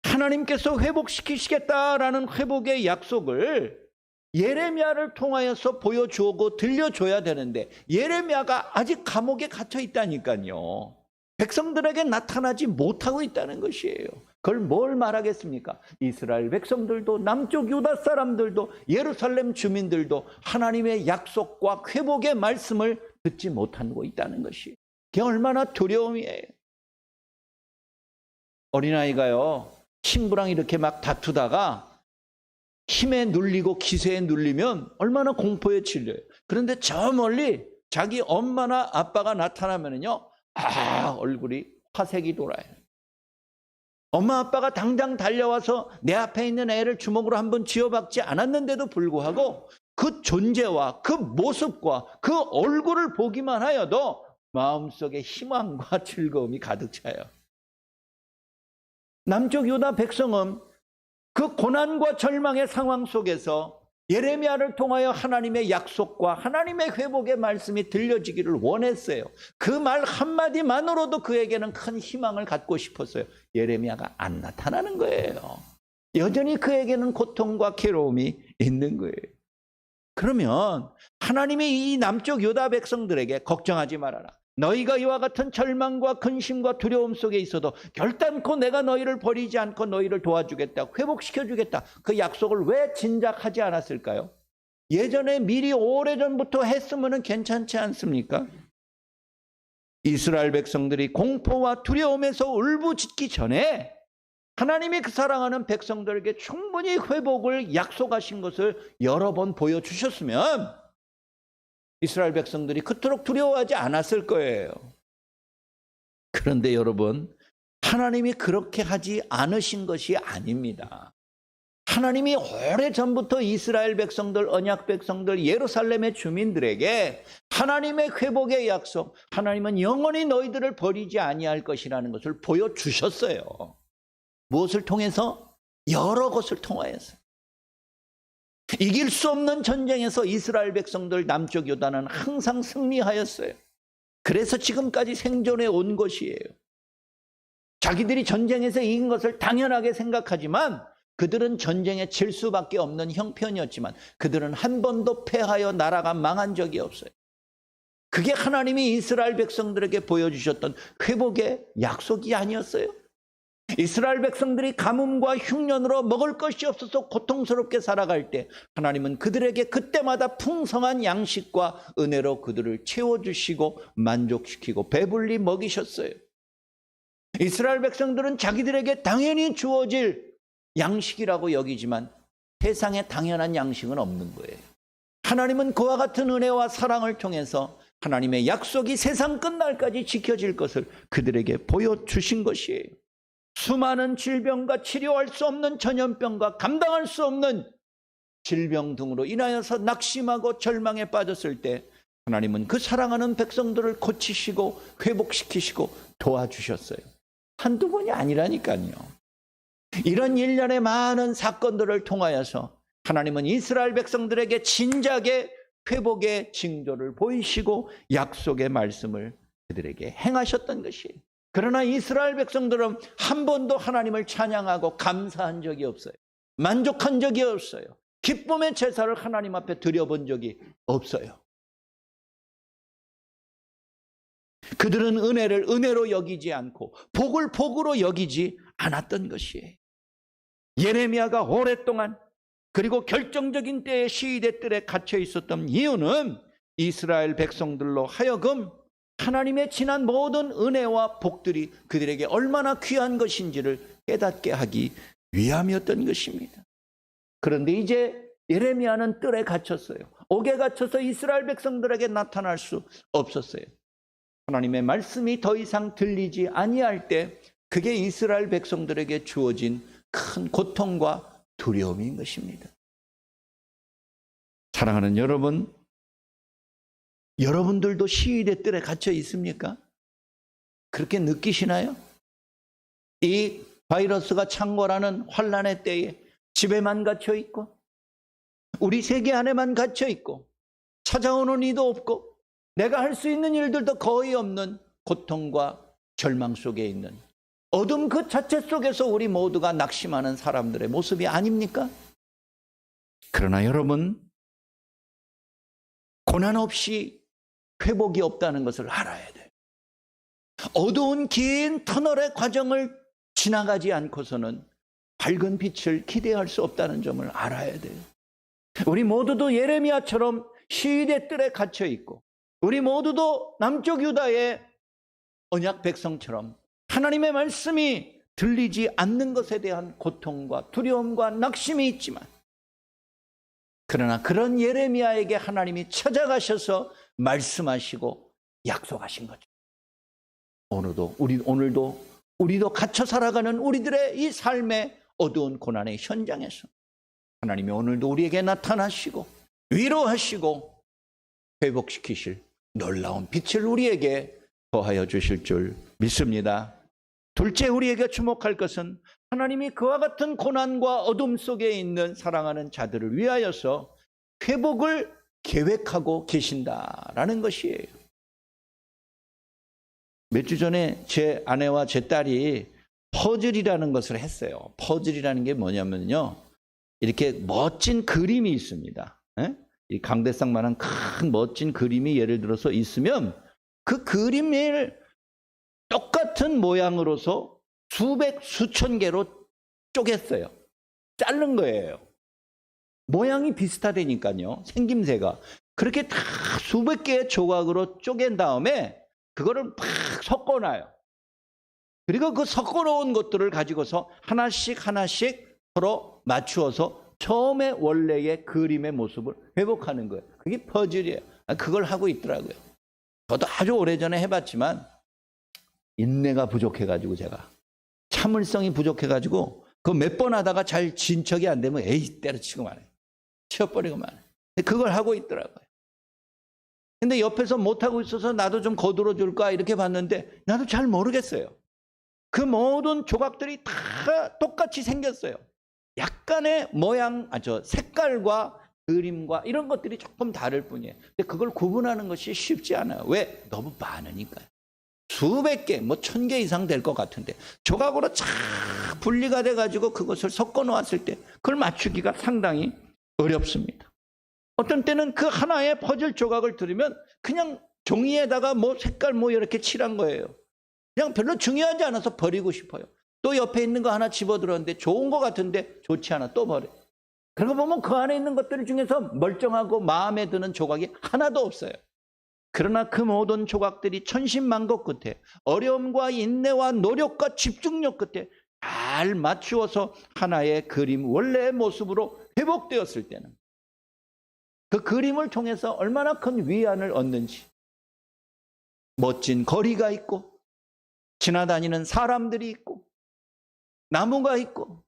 하나님께서 회복시키시겠다라는 회복의 약속을 예레미야를 통하여서 보여주고 들려줘야 되는데 예레미야가 아직 감옥에 갇혀 있다니까요. 백성들에게 나타나지 못하고 있다는 것이에요. 그걸 뭘 말하겠습니까? 이스라엘 백성들도 남쪽 유다 사람들도 예루살렘 주민들도 하나님의 약속과 회복의 말씀을 듣지 못하고 있다는 것이 그게 얼마나 두려움이에요. 어린아이가요 친구랑 이렇게 막 다투다가 힘에 눌리고 기세에 눌리면 얼마나 공포에 질려요. 그런데 저 멀리 자기 엄마나 아빠가 나타나면요 얼굴이 화색이 돌아요. 엄마 아빠가 당장 달려와서 내 앞에 있는 애를 주먹으로 한번 쥐어박지 않았는데도 불구하고 그 존재와 그 모습과 그 얼굴을 보기만 하여도 마음속에 희망과 즐거움이 가득 차요. 남쪽 유다 백성은 그 고난과 절망의 상황 속에서 예레미야를 통하여 하나님의 약속과 하나님의 회복의 말씀이 들려지기를 원했어요. 그 말 한마디만으로도 그에게는 큰 희망을 갖고 싶었어요. 예레미야가 안 나타나는 거예요. 여전히 그에게는 고통과 괴로움이 있는 거예요. 그러면 하나님이 이 남쪽 유다 백성들에게 걱정하지 말아라. 너희가 이와 같은 절망과 근심과 두려움 속에 있어도 결단코 내가 너희를 버리지 않고 너희를 도와주겠다, 회복시켜주겠다. 그 약속을 왜 진작하지 않았을까요? 예전에 미리 오래전부터 했으면 괜찮지 않습니까? 이스라엘 백성들이 공포와 두려움에서 울부짖기 전에 하나님이 그 사랑하는 백성들에게 충분히 회복을 약속하신 것을 여러 번 보여주셨으면 이스라엘 백성들이 그토록 두려워하지 않았을 거예요. 그런데 여러분, 하나님이 그렇게 하지 않으신 것이 아닙니다. 하나님이 오래전부터 이스라엘 백성들, 언약 백성들, 예루살렘의 주민들에게 하나님의 회복의 약속, 하나님은 영원히 너희들을 버리지 아니할 것이라는 것을 보여주셨어요. 무엇을 통해서? 여러 것을 통하여서. 이길 수 없는 전쟁에서 이스라엘 백성들 남쪽 유다는 항상 승리하였어요. 그래서 지금까지 생존해 온 것이에요. 자기들이 전쟁에서 이긴 것을 당연하게 생각하지만 그들은 전쟁에 질 수밖에 없는 형편이었지만 그들은 한 번도 패하여 나라가 망한 적이 없어요. 그게 하나님이 이스라엘 백성들에게 보여주셨던 회복의 약속이 아니었어요? 이스라엘 백성들이 가뭄과 흉년으로 먹을 것이 없어서 고통스럽게 살아갈 때 하나님은 그들에게 그때마다 풍성한 양식과 은혜로 그들을 채워주시고 만족시키고 배불리 먹이셨어요. 이스라엘 백성들은 자기들에게 당연히 주어질 양식이라고 여기지만 세상에 당연한 양식은 없는 거예요. 하나님은 그와 같은 은혜와 사랑을 통해서 하나님의 약속이 세상 끝날까지 지켜질 것을 그들에게 보여주신 것이에요. 수많은 질병과 치료할 수 없는 전염병과 감당할 수 없는 질병 등으로 인하여서 낙심하고 절망에 빠졌을 때 하나님은 그 사랑하는 백성들을 고치시고 회복시키시고 도와주셨어요. 한두 번이 아니라니까요. 이런 일련의 많은 사건들을 통하여서 하나님은 이스라엘 백성들에게 진작에 회복의 징조를 보이시고 약속의 말씀을 그들에게 행하셨던 것이에요. 그러나 이스라엘 백성들은 한 번도 하나님을 찬양하고 감사한 적이 없어요. 만족한 적이 없어요. 기쁨의 제사를 하나님 앞에 드려본 적이 없어요. 그들은 은혜를 은혜로 여기지 않고 복을 복으로 여기지 않았던 것이에요. 예레미야가 오랫동안 그리고 결정적인 때에 시위대 뜰에 갇혀 있었던 이유는 이스라엘 백성들로 하여금 하나님의 지난 모든 은혜와 복들이 그들에게 얼마나 귀한 것인지를 깨닫게 하기 위함이었던 것입니다. 그런데 이제 예레미야는 뜰에 갇혔어요. 옥에 갇혀서 이스라엘 백성들에게 나타날 수 없었어요. 하나님의 말씀이 더 이상 들리지 아니할 때 그게 이스라엘 백성들에게 주어진 큰 고통과 두려움인 것입니다. 사랑하는 여러분, 여러분들도 시위대 뜰에 갇혀 있습니까? 그렇게 느끼시나요? 이 바이러스가 창궐하는 환란의 때에 집에만 갇혀 있고 우리 세계 안에만 갇혀 있고 찾아오는 이도 없고 내가 할 수 있는 일들도 거의 없는 고통과 절망 속에 있는 어둠 그 자체 속에서 우리 모두가 낙심하는 사람들의 모습이 아닙니까? 그러나 여러분, 고난 없이 회복이 없다는 것을 알아야 돼요. 어두운 긴 터널의 과정을 지나가지 않고서는 밝은 빛을 기대할 수 없다는 점을 알아야 돼요. 우리 모두도 예레미야처럼 시위대 뜰에 갇혀 있고 우리 모두도 남쪽 유다의 언약 백성처럼 하나님의 말씀이 들리지 않는 것에 대한 고통과 두려움과 낙심이 있지만 그러나 그런 예레미야에게 하나님이 찾아가셔서 말씀하시고 약속하신 거죠. 오늘도 우리도 갇혀 살아가는 우리들의 이 삶의 어두운 고난의 현장에서 하나님이 오늘도 우리에게 나타나시고 위로하시고 회복시키실 놀라운 빛을 우리에게 더하여 주실 줄 믿습니다. 둘째, 우리에게 주목할 것은 하나님이 그와 같은 고난과 어둠 속에 있는 사랑하는 자들을 위하여서 회복을 계획하고 계신다라는 것이에요. 몇 주 전에 제 아내와 제 딸이 퍼즐이라는 것을 했어요. 퍼즐이라는 게 뭐냐면요, 이렇게 멋진 그림이 있습니다. 이 강대상만한 큰 멋진 그림이 예를 들어서 있으면 그 그림을 똑같은 모양으로서 수백, 수천 개로 쪼갰어요. 자른 거예요. 모양이 비슷하다니까요. 생김새가. 그렇게 다 수백 개의 조각으로 쪼갠 다음에 그거를 팍 섞어놔요. 그리고 그 섞어놓은 것들을 가지고서 하나씩 하나씩 서로 맞추어서 처음에 원래의 그림의 모습을 회복하는 거예요. 그게 퍼즐이에요. 그걸 하고 있더라고요. 저도 아주 오래전에 해봤지만 인내가 부족해가지고, 제가 참을성이 부족해가지고 그 몇 번 하다가 잘 진척이 안 되면 에이 때려치고 말해, 치워버리고 말해. 그걸 하고 있더라고요. 근데 옆에서 못하고 있어서 나도 좀 거들어 줄까 이렇게 봤는데 나도 잘 모르겠어요. 그 모든 조각들이 다 똑같이 생겼어요. 약간의 모양, 색깔과 그림과 이런 것들이 조금 다를 뿐이에요. 근데 그걸 구분하는 것이 쉽지 않아요. 왜? 너무 많으니까요. 수백 개, 1000개 이상 될 것 같은데 조각으로 쫙 분리가 돼가지고 그것을 섞어 놓았을 때 그걸 맞추기가 상당히 어렵습니다. 어떤 때는 그 하나의 퍼즐 조각을 들으면 그냥 종이에다가 색깔 이렇게 칠한 거예요. 그냥 별로 중요하지 않아서 버리고 싶어요. 또 옆에 있는 거 하나 집어들었는데 좋은 거 같은데 좋지 않아, 또 버려. 그러고 보면 그 안에 있는 것들 중에서 멀쩡하고 마음에 드는 조각이 하나도 없어요. 그러나 그 모든 조각들이 천신만고 끝에 어려움과 인내와 노력과 집중력 끝에 잘 맞추어서 하나의 그림, 원래의 모습으로 회복되었을 때는 그 그림을 통해서 얼마나 큰 위안을 얻는지, 멋진 거리가 있고 지나다니는 사람들이 있고 나무가 있고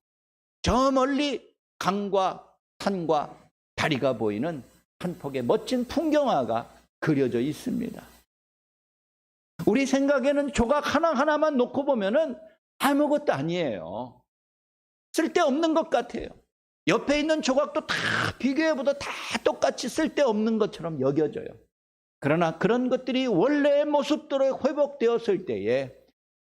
저 멀리 강과 산과 다리가 보이는 한 폭의 멋진 풍경화가 그려져 있습니다. 우리 생각에는 조각 하나하나만 놓고 보면은 아무것도 아니에요. 쓸데없는 것 같아요. 옆에 있는 조각도 다 비교해보다 다 똑같이 쓸데없는 것처럼 여겨져요. 그러나 그런 것들이 원래의 모습대로 회복되었을 때에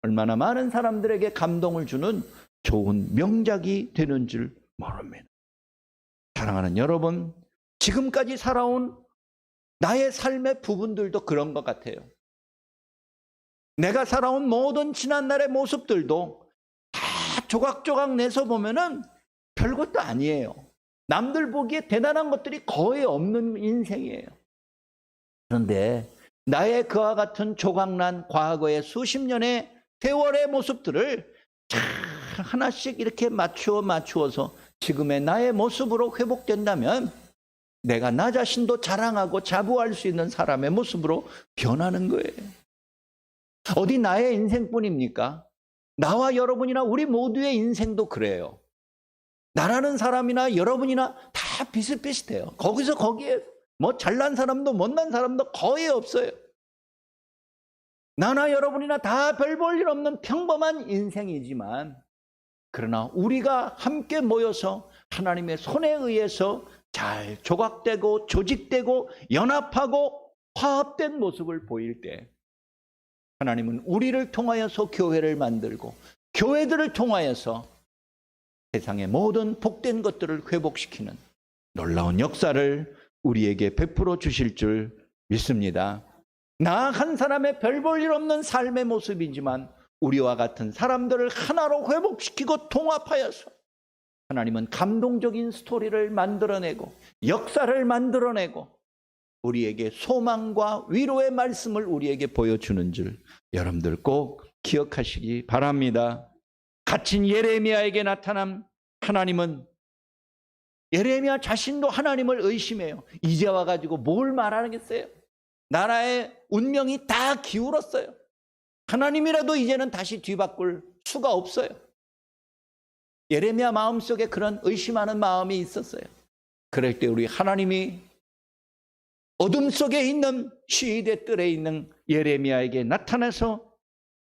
얼마나 많은 사람들에게 감동을 주는 좋은 명작이 되는 줄 모릅니다. 사랑하는 여러분, 지금까지 살아온 나의 삶의 부분들도 그런 것 같아요. 내가 살아온 모든 지난날의 모습들도 다 조각조각 내서 보면은 별것도 아니에요. 남들 보기에 대단한 것들이 거의 없는 인생이에요. 그런데 나의 그와 같은 조각난 과거의 수십 년의 세월의 모습들을 잘 하나씩 이렇게 맞추어서 지금의 나의 모습으로 회복된다면 내가 나 자신도 자랑하고 자부할 수 있는 사람의 모습으로 변하는 거예요. 어디 나의 인생뿐입니까? 나와 여러분이나 우리 모두의 인생도 그래요. 나라는 사람이나 여러분이나 다 비슷비슷해요. 거기서 거기에 잘난 사람도 못난 사람도 거의 없어요. 나나 여러분이나 다 별 볼 일 없는 평범한 인생이지만, 그러나 우리가 함께 모여서 하나님의 손에 의해서 잘 조각되고 조직되고 연합하고 화합된 모습을 보일 때 하나님은 우리를 통하여서 교회를 만들고 교회들을 통하여서 세상의 모든 복된 것들을 회복시키는 놀라운 역사를 우리에게 베풀어 주실 줄 믿습니다. 나 한 사람의 별 볼 일 없는 삶의 모습이지만 우리와 같은 사람들을 하나로 회복시키고 통합하여서 하나님은 감동적인 스토리를 만들어내고 역사를 만들어내고 우리에게 소망과 위로의 말씀을 우리에게 보여주는 줄 여러분들 꼭 기억하시기 바랍니다. 갇힌 예레미야에게 나타난 하나님은 예레미야 자신도 하나님을 의심해요. 이제 와가지고 뭘 말하겠어요? 나라의 운명이 다 기울었어요. 하나님이라도 이제는 다시 뒤바꿀 수가 없어요. 예레미야 마음속에 그런 의심하는 마음이 있었어요. 그럴 때 우리 하나님이 어둠 속에 있는 시대 뜰에 있는 예레미야에게 나타나서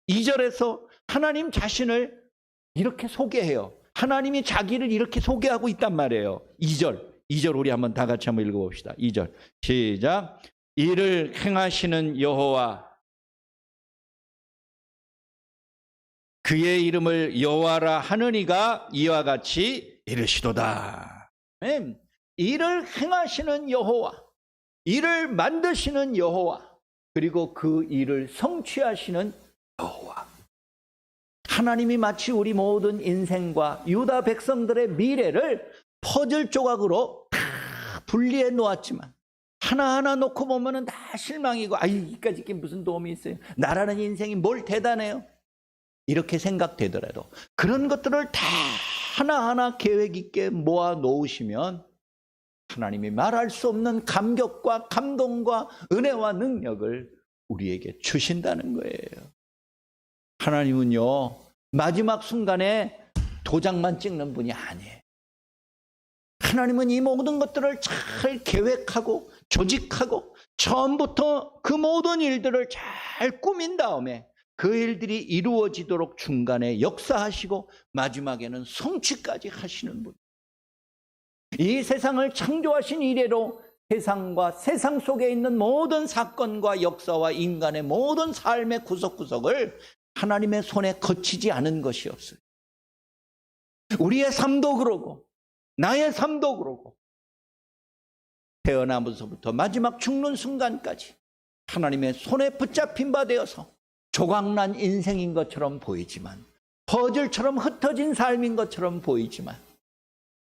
2절에서 하나님 자신을 이렇게 소개해요. 하나님이 자기를 이렇게 소개하고 있단 말이에요. 2절 우리 한번 다 같이 한번 읽어봅시다. 2절 시작. 이를 행하시는 여호와, 그의 이름을 여호와라 하느니가 이와 같이 이르시도다. 이를 행하시는 여호와, 이를 만드시는 여호와, 그리고 그 일을 성취하시는 여호와. 하나님이 마치 우리 모든 인생과 유다 백성들의 미래를 퍼즐 조각으로 다 분리해 놓았지만 하나하나 놓고 보면은 다 실망이고, 이까짓 게 무슨 도움이 있어요? 나라는 인생이 뭘 대단해요? 이렇게 생각되더라도 그런 것들을 다 하나하나 계획 있게 모아 놓으시면 하나님이 말할 수 없는 감격과 감동과 은혜와 능력을 우리에게 주신다는 거예요. 하나님은요, 마지막 순간에 도장만 찍는 분이 아니에요. 하나님은 이 모든 것들을 잘 계획하고 조직하고 처음부터 그 모든 일들을 잘 꾸민 다음에 그 일들이 이루어지도록 중간에 역사하시고 마지막에는 성취까지 하시는 분. 이 세상을 창조하신 이래로 세상과 세상 속에 있는 모든 사건과 역사와 인간의 모든 삶의 구석구석을 하나님의 손에 거치지 않은 것이 없어요. 우리의 삶도 그러고 나의 삶도 그러고 태어나면서부터 마지막 죽는 순간까지 하나님의 손에 붙잡힌 바 되어서 조각난 인생인 것처럼 보이지만, 퍼즐처럼 흩어진 삶인 것처럼 보이지만,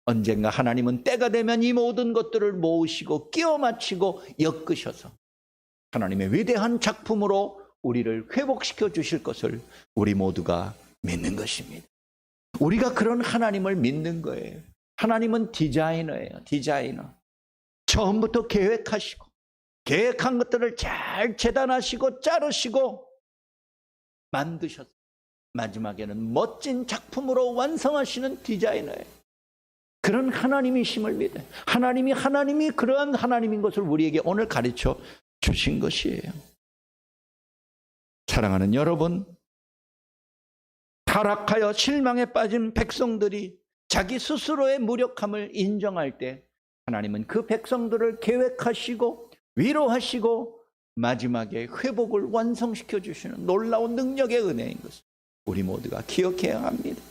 언젠가 하나님은 때가 되면 이 모든 것들을 모으시고 끼워 맞추고 엮으셔서 하나님의 위대한 작품으로 우리를 회복시켜 주실 것을 우리 모두가 믿는 것입니다. 우리가 그런 하나님을 믿는 거예요. 하나님은 디자이너예요. 디자이너. 처음부터 계획하시고 계획한 것들을 잘 재단하시고 자르시고 만드셔서 마지막에는 멋진 작품으로 완성하시는 디자이너예요. 그런 하나님이심을 믿어요. 하나님이 그러한 하나님인 것을 우리에게 오늘 가르쳐 주신 것이에요. 사랑하는 여러분, 타락하여 실망에 빠진 백성들이 자기 스스로의 무력함을 인정할 때 하나님은 그 백성들을 계획하시고 위로하시고 마지막에 회복을 완성시켜 주시는 놀라운 능력의 은혜인 것을 우리 모두가 기억해야 합니다.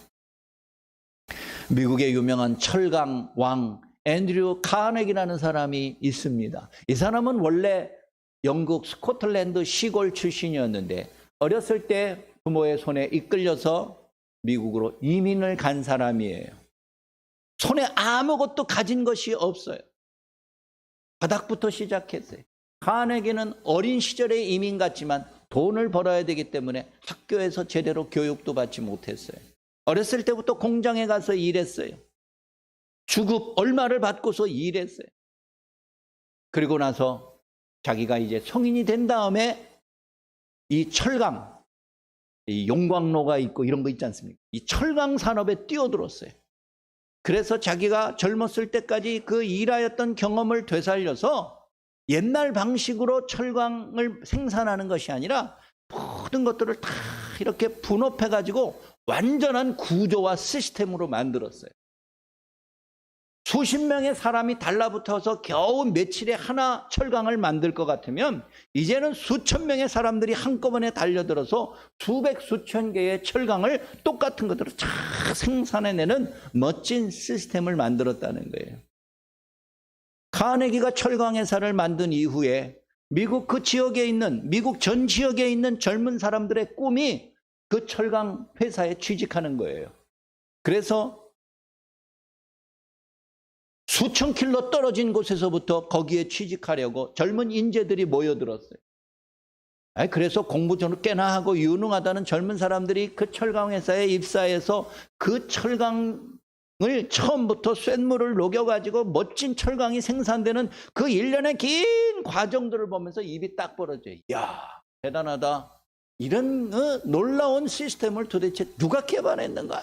미국의 유명한 철강 왕 앤드류 카네기라는 사람이 있습니다. 이 사람은 원래 영국 스코틀랜드 시골 출신이었는데 어렸을 때 부모의 손에 이끌려서 미국으로 이민을 간 사람이에요. 손에 아무것도 가진 것이 없어요. 바닥부터 시작했어요. 카네기는 어린 시절에 이민 갔지만 돈을 벌어야 되기 때문에 학교에서 제대로 교육도 받지 못했어요. 어렸을 때부터 공장에 가서 일했어요. 주급 얼마를 받고서 일했어요. 그리고 나서 자기가 이제 성인이 된 다음에 이 철강, 이 용광로가 있고 이런 거 있지 않습니까? 이 철강 산업에 뛰어들었어요. 그래서 자기가 젊었을 때까지 그 일하였던 경험을 되살려서 옛날 방식으로 철강을 생산하는 것이 아니라 모든 것들을 다 이렇게 분업해가지고 완전한 구조와 시스템으로 만들었어요. 수십 명의 사람이 달라붙어서 겨우 며칠에 하나 철강을 만들 것 같으면 이제는 수천 명의 사람들이 한꺼번에 달려들어서 수백 수천 개의 철강을 똑같은 것들을 쫙 생산해내는 멋진 시스템을 만들었다는 거예요. 카네기가 철강회사를 만든 이후에 미국 그 지역에 있는, 미국 전 지역에 있는 젊은 사람들의 꿈이 그 철강 회사에 취직하는 거예요. 그래서 수천 킬로 떨어진 곳에서부터 거기에 취직하려고 젊은 인재들이 모여들었어요. 그래서 공부 좀 꽤나 하고 유능하다는 젊은 사람들이 그 철강 회사에 입사해서 그 철강을 처음부터 쇳물을 녹여가지고 멋진 철강이 생산되는 그 일련의 긴 과정들을 보면서 입이 딱 벌어져요. 이야, 대단하다. 이런 놀라운 시스템을 도대체 누가 개발했는가?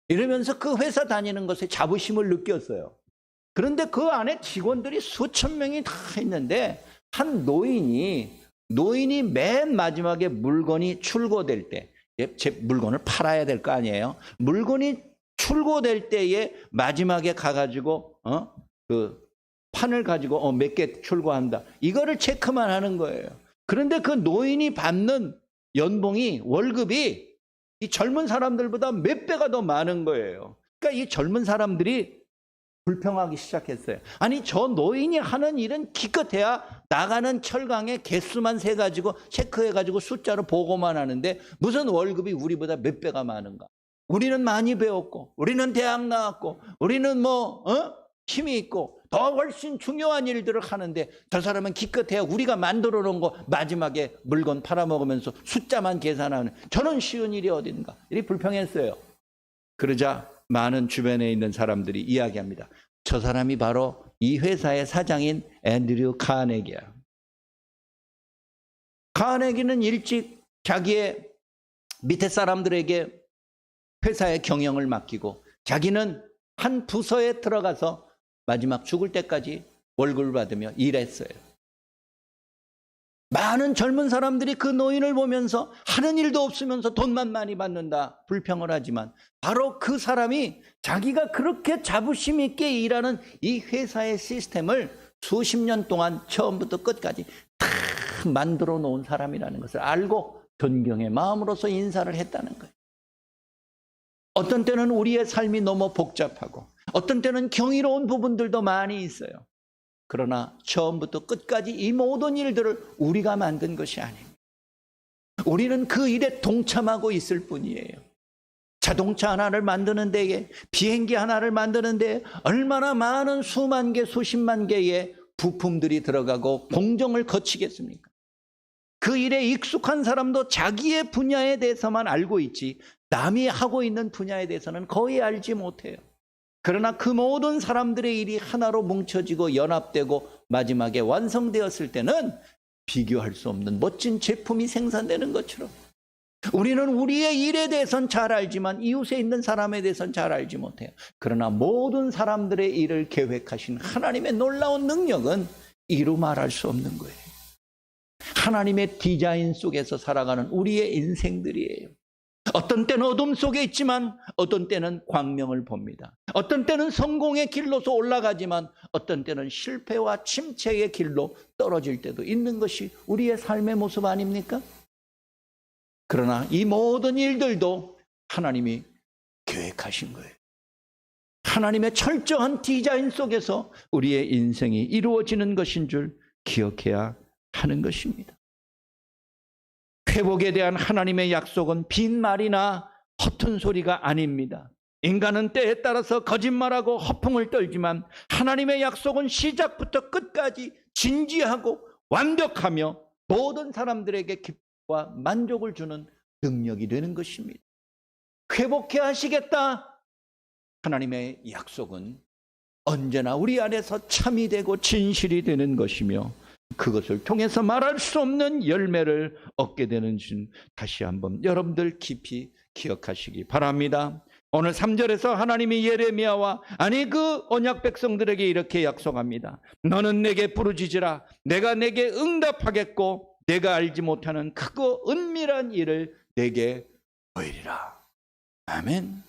이러면서 그 회사 다니는 것에 자부심을 느꼈어요. 그런데 그 안에 직원들이 수천 명이 다 있는데 한 노인이 맨 마지막에 물건이 출고될 때 제 물건을 팔아야 될 거 아니에요. 물건이 출고될 때에 마지막에 가가지고 그 판을 가지고 몇 개 출고한다. 이거를 체크만 하는 거예요. 그런데 그 노인이 받는 연봉이 월급이 이 젊은 사람들보다 몇 배가 더 많은 거예요. 그러니까 이 젊은 사람들이 불평하기 시작했어요. 아니 저 노인이 하는 일은 기껏해야 나가는 철강의 개수만 세가지고 체크해가지고 숫자로 보고만 하는데 무슨 월급이 우리보다 몇 배가 많은가. 우리는 많이 배웠고 우리는 대학 나왔고 우리는 힘이 있고 더 훨씬 중요한 일들을 하는데 저 사람은 기껏해야 우리가 만들어 놓은 거 마지막에 물건 팔아먹으면서 숫자만 계산하는 저는 쉬운 일이 어딘가. 이렇게 불평했어요. 그러자 많은 주변에 있는 사람들이 이야기합니다. 저 사람이 바로 이 회사의 사장인 앤드류 카네기야. 카네기는 일찍 자기의 밑에 사람들에게 회사의 경영을 맡기고 자기는 한 부서에 들어가서 마지막 죽을 때까지 월급을 받으며 일했어요. 많은 젊은 사람들이 그 노인을 보면서 하는 일도 없으면서 돈만 많이 받는다 불평을 하지만 바로 그 사람이 자기가 그렇게 자부심 있게 일하는 이 회사의 시스템을 수십 년 동안 처음부터 끝까지 다 만들어 놓은 사람이라는 것을 알고 존경의 마음으로서 인사를 했다는 거예요. 어떤 때는 우리의 삶이 너무 복잡하고 어떤 때는 경이로운 부분들도 많이 있어요. 그러나 처음부터 끝까지 이 모든 일들을 우리가 만든 것이 아닙니다. 우리는 그 일에 동참하고 있을 뿐이에요. 자동차 하나를 만드는 데에 비행기 하나를 만드는 데에 얼마나 많은 수만 개 수십만 개의 부품들이 들어가고 공정을 거치겠습니까? 그 일에 익숙한 사람도 자기의 분야에 대해서만 알고 있지 남이 하고 있는 분야에 대해서는 거의 알지 못해요. 그러나 그 모든 사람들의 일이 하나로 뭉쳐지고 연합되고 마지막에 완성되었을 때는 비교할 수 없는 멋진 제품이 생산되는 것처럼 우리는 우리의 일에 대해서는 잘 알지만 이웃에 있는 사람에 대해서는 잘 알지 못해요. 그러나 모든 사람들의 일을 계획하신 하나님의 놀라운 능력은 이루 말할 수 없는 거예요. 하나님의 디자인 속에서 살아가는 우리의 인생들이에요. 어떤 때는 어둠 속에 있지만 어떤 때는 광명을 봅니다. 어떤 때는 성공의 길로서 올라가지만 어떤 때는 실패와 침체의 길로 떨어질 때도 있는 것이 우리의 삶의 모습 아닙니까? 그러나 이 모든 일들도 하나님이 계획하신 거예요. 하나님의 철저한 디자인 속에서 우리의 인생이 이루어지는 것인 줄 기억해야 하는 것입니다. 회복에 대한 하나님의 약속은 빈말이나 허튼 소리가 아닙니다. 인간은 때에 따라서 거짓말하고 허풍을 떨지만 하나님의 약속은 시작부터 끝까지 진지하고 완벽하며 모든 사람들에게 기쁨과 만족을 주는 능력이 되는 것입니다. 회복해 하시겠다. 하나님의 약속은 언제나 우리 안에서 참이 되고 진실이 되는 것이며 그것을 통해서 말할 수 없는 열매를 얻게 되는 줄 다시 한번 여러분들 깊이 기억하시기 바랍니다. 오늘 3절에서 하나님이 예레미야와 그 언약 백성들에게 이렇게 약속합니다. 너는 내게 부르짖으라. 내가 내게 응답하겠고 내가 알지 못하는 크고 은밀한 일을 내게 보이리라. 아멘.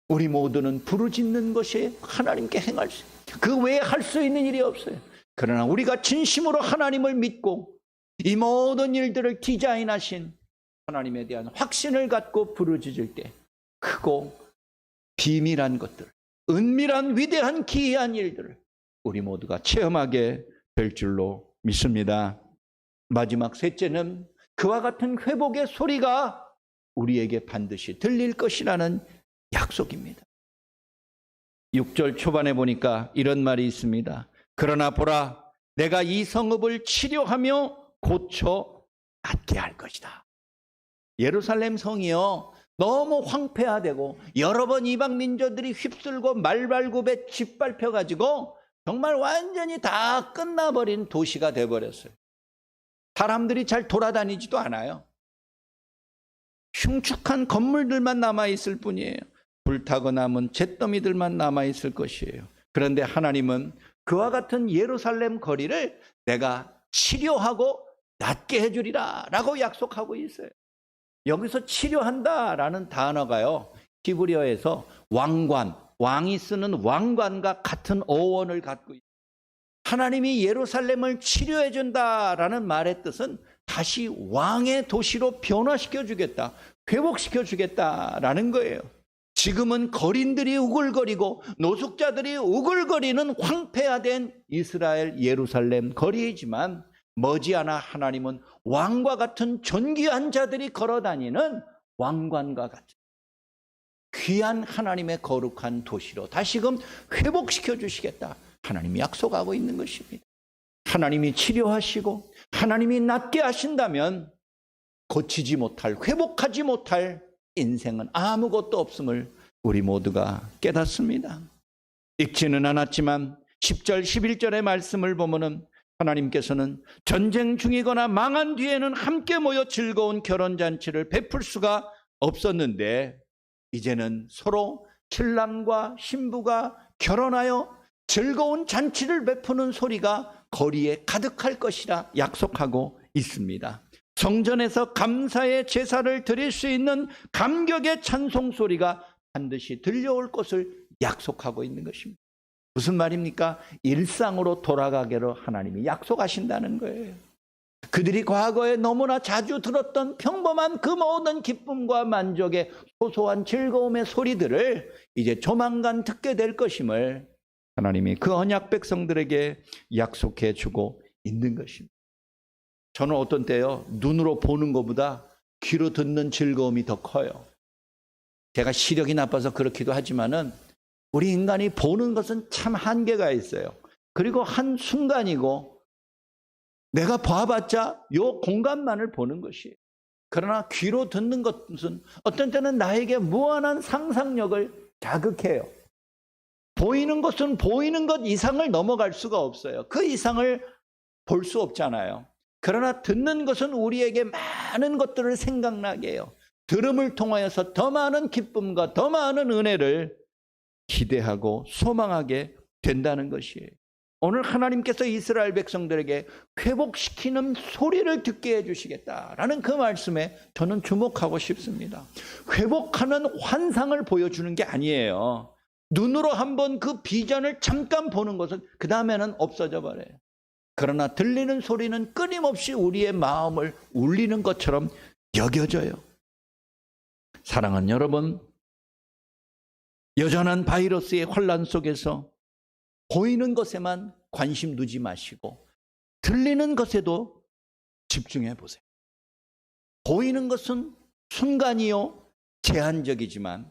우리 모두는 부르짖는 것이 하나님께 행할 수 있어요. 그 외에 할 수 있는 일이 없어요. 그러나 우리가 진심으로 하나님을 믿고 이 모든 일들을 디자인하신 하나님에 대한 확신을 갖고 부르짖을 때 크고 비밀한 것들, 은밀한 위대한 기이한 일들을 우리 모두가 체험하게 될 줄로 믿습니다. 마지막 셋째는 그와 같은 회복의 소리가 우리에게 반드시 들릴 것이라는 약속입니다. 6절 초반에 보니까 이런 말이 있습니다. 그러나 보라, 내가 이 성읍을 치료하며 고쳐 낫게 할 것이다. 예루살렘 성이요, 너무 황폐화되고 여러 번 이방 민족들이 휩쓸고 말발굽에 짓밟혀가지고 정말 완전히 다 끝나버린 도시가 돼버렸어요. 사람들이 잘 돌아다니지도 않아요. 흉측한 건물들만 남아있을 뿐이에요. 불타고 남은 잿더미들만 남아있을 것이에요. 그런데 하나님은 그와 같은 예루살렘 거리를 내가 치료하고 낫게 해주리라 라고 약속하고 있어요. 여기서 치료한다라는 단어가요, 히브리어에서 왕관, 왕이 쓰는 왕관과 같은 어원을 갖고 있습니다. 하나님이 예루살렘을 치료해 준다라는 말의 뜻은 다시 왕의 도시로 변화시켜 주겠다, 회복시켜 주겠다라는 거예요. 지금은 거린들이 우글거리고 노숙자들이 우글거리는 황폐화된 이스라엘 예루살렘 거리이지만 머지않아 하나님은 왕과 같은 존귀한 자들이 걸어다니는 왕관과 같은 귀한 하나님의 거룩한 도시로 다시금 회복시켜 주시겠다, 하나님이 약속하고 있는 것입니다. 하나님이 치료하시고 하나님이 낫게 하신다면 고치지 못할, 회복하지 못할 인생은 아무것도 없음을 우리 모두가 깨닫습니다. 읽지는 않았지만 10절 11절의 말씀을 보면은 하나님께서는 전쟁 중이거나 망한 뒤에는 함께 모여 즐거운 결혼잔치를 베풀 수가 없었는데 이제는 서로 신랑과 신부가 결혼하여 즐거운 잔치를 베푸는 소리가 거리에 가득할 것이라 약속하고 있습니다. 성전에서 감사의 제사를 드릴 수 있는 감격의 찬송 소리가 반드시 들려올 것을 약속하고 있는 것입니다. 무슨 말입니까? 일상으로 돌아가기로 하나님이 약속하신다는 거예요. 그들이 과거에 너무나 자주 들었던 평범한 그 모든 기쁨과 만족의 소소한 즐거움의 소리들을 이제 조만간 듣게 될 것임을 하나님이 그 언약 백성들에게 약속해 주고 있는 것입니다. 저는 어떤 때요, 눈으로 보는 것보다 귀로 듣는 즐거움이 더 커요. 제가 시력이 나빠서 그렇기도 하지만은 우리 인간이 보는 것은 참 한계가 있어요. 그리고 한순간이고 내가 봐봤자 요 공간만을 보는 것이에요. 그러나 귀로 듣는 것은 어떤 때는 나에게 무한한 상상력을 자극해요. 보이는 것은 보이는 것 이상을 넘어갈 수가 없어요. 그 이상을 볼 수 없잖아요. 그러나 듣는 것은 우리에게 많은 것들을 생각나게 해요. 들음을 통하여서 더 많은 기쁨과 더 많은 은혜를 기대하고 소망하게 된다는 것이에요. 오늘 하나님께서 이스라엘 백성들에게 회복시키는 소리를 듣게 해주시겠다라는 그 말씀에 저는 주목하고 싶습니다. 회복하는 환상을 보여주는 게 아니에요. 눈으로 한번 그 비전을 잠깐 보는 것은 그 다음에는 없어져 버려요. 그러나 들리는 소리는 끊임없이 우리의 마음을 울리는 것처럼 여겨져요. 사랑하는 여러분, 여전한 바이러스의 혼란 속에서 보이는 것에만 관심 두지 마시고 들리는 것에도 집중해 보세요. 보이는 것은 순간이요, 제한적이지만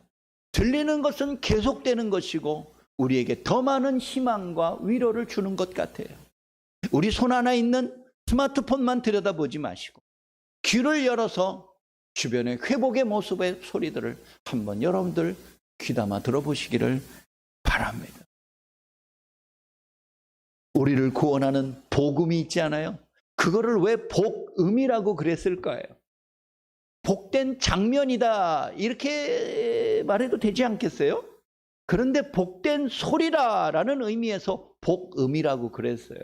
들리는 것은 계속되는 것이고 우리에게 더 많은 희망과 위로를 주는 것 같아요. 우리 손 하나 있는 스마트폰만 들여다보지 마시고 귀를 열어서 주변의 회복의 모습의 소리들을 한번 여러분들 귀담아 들어보시기를 바랍니다. 우리를 구원하는 복음이 있지 않아요? 그거를 왜 복음이라고 그랬을까요? 복된 장면이다 이렇게 말해도 되지 않겠어요? 그런데 복된 소리라라는 의미에서 복음이라고 그랬어요.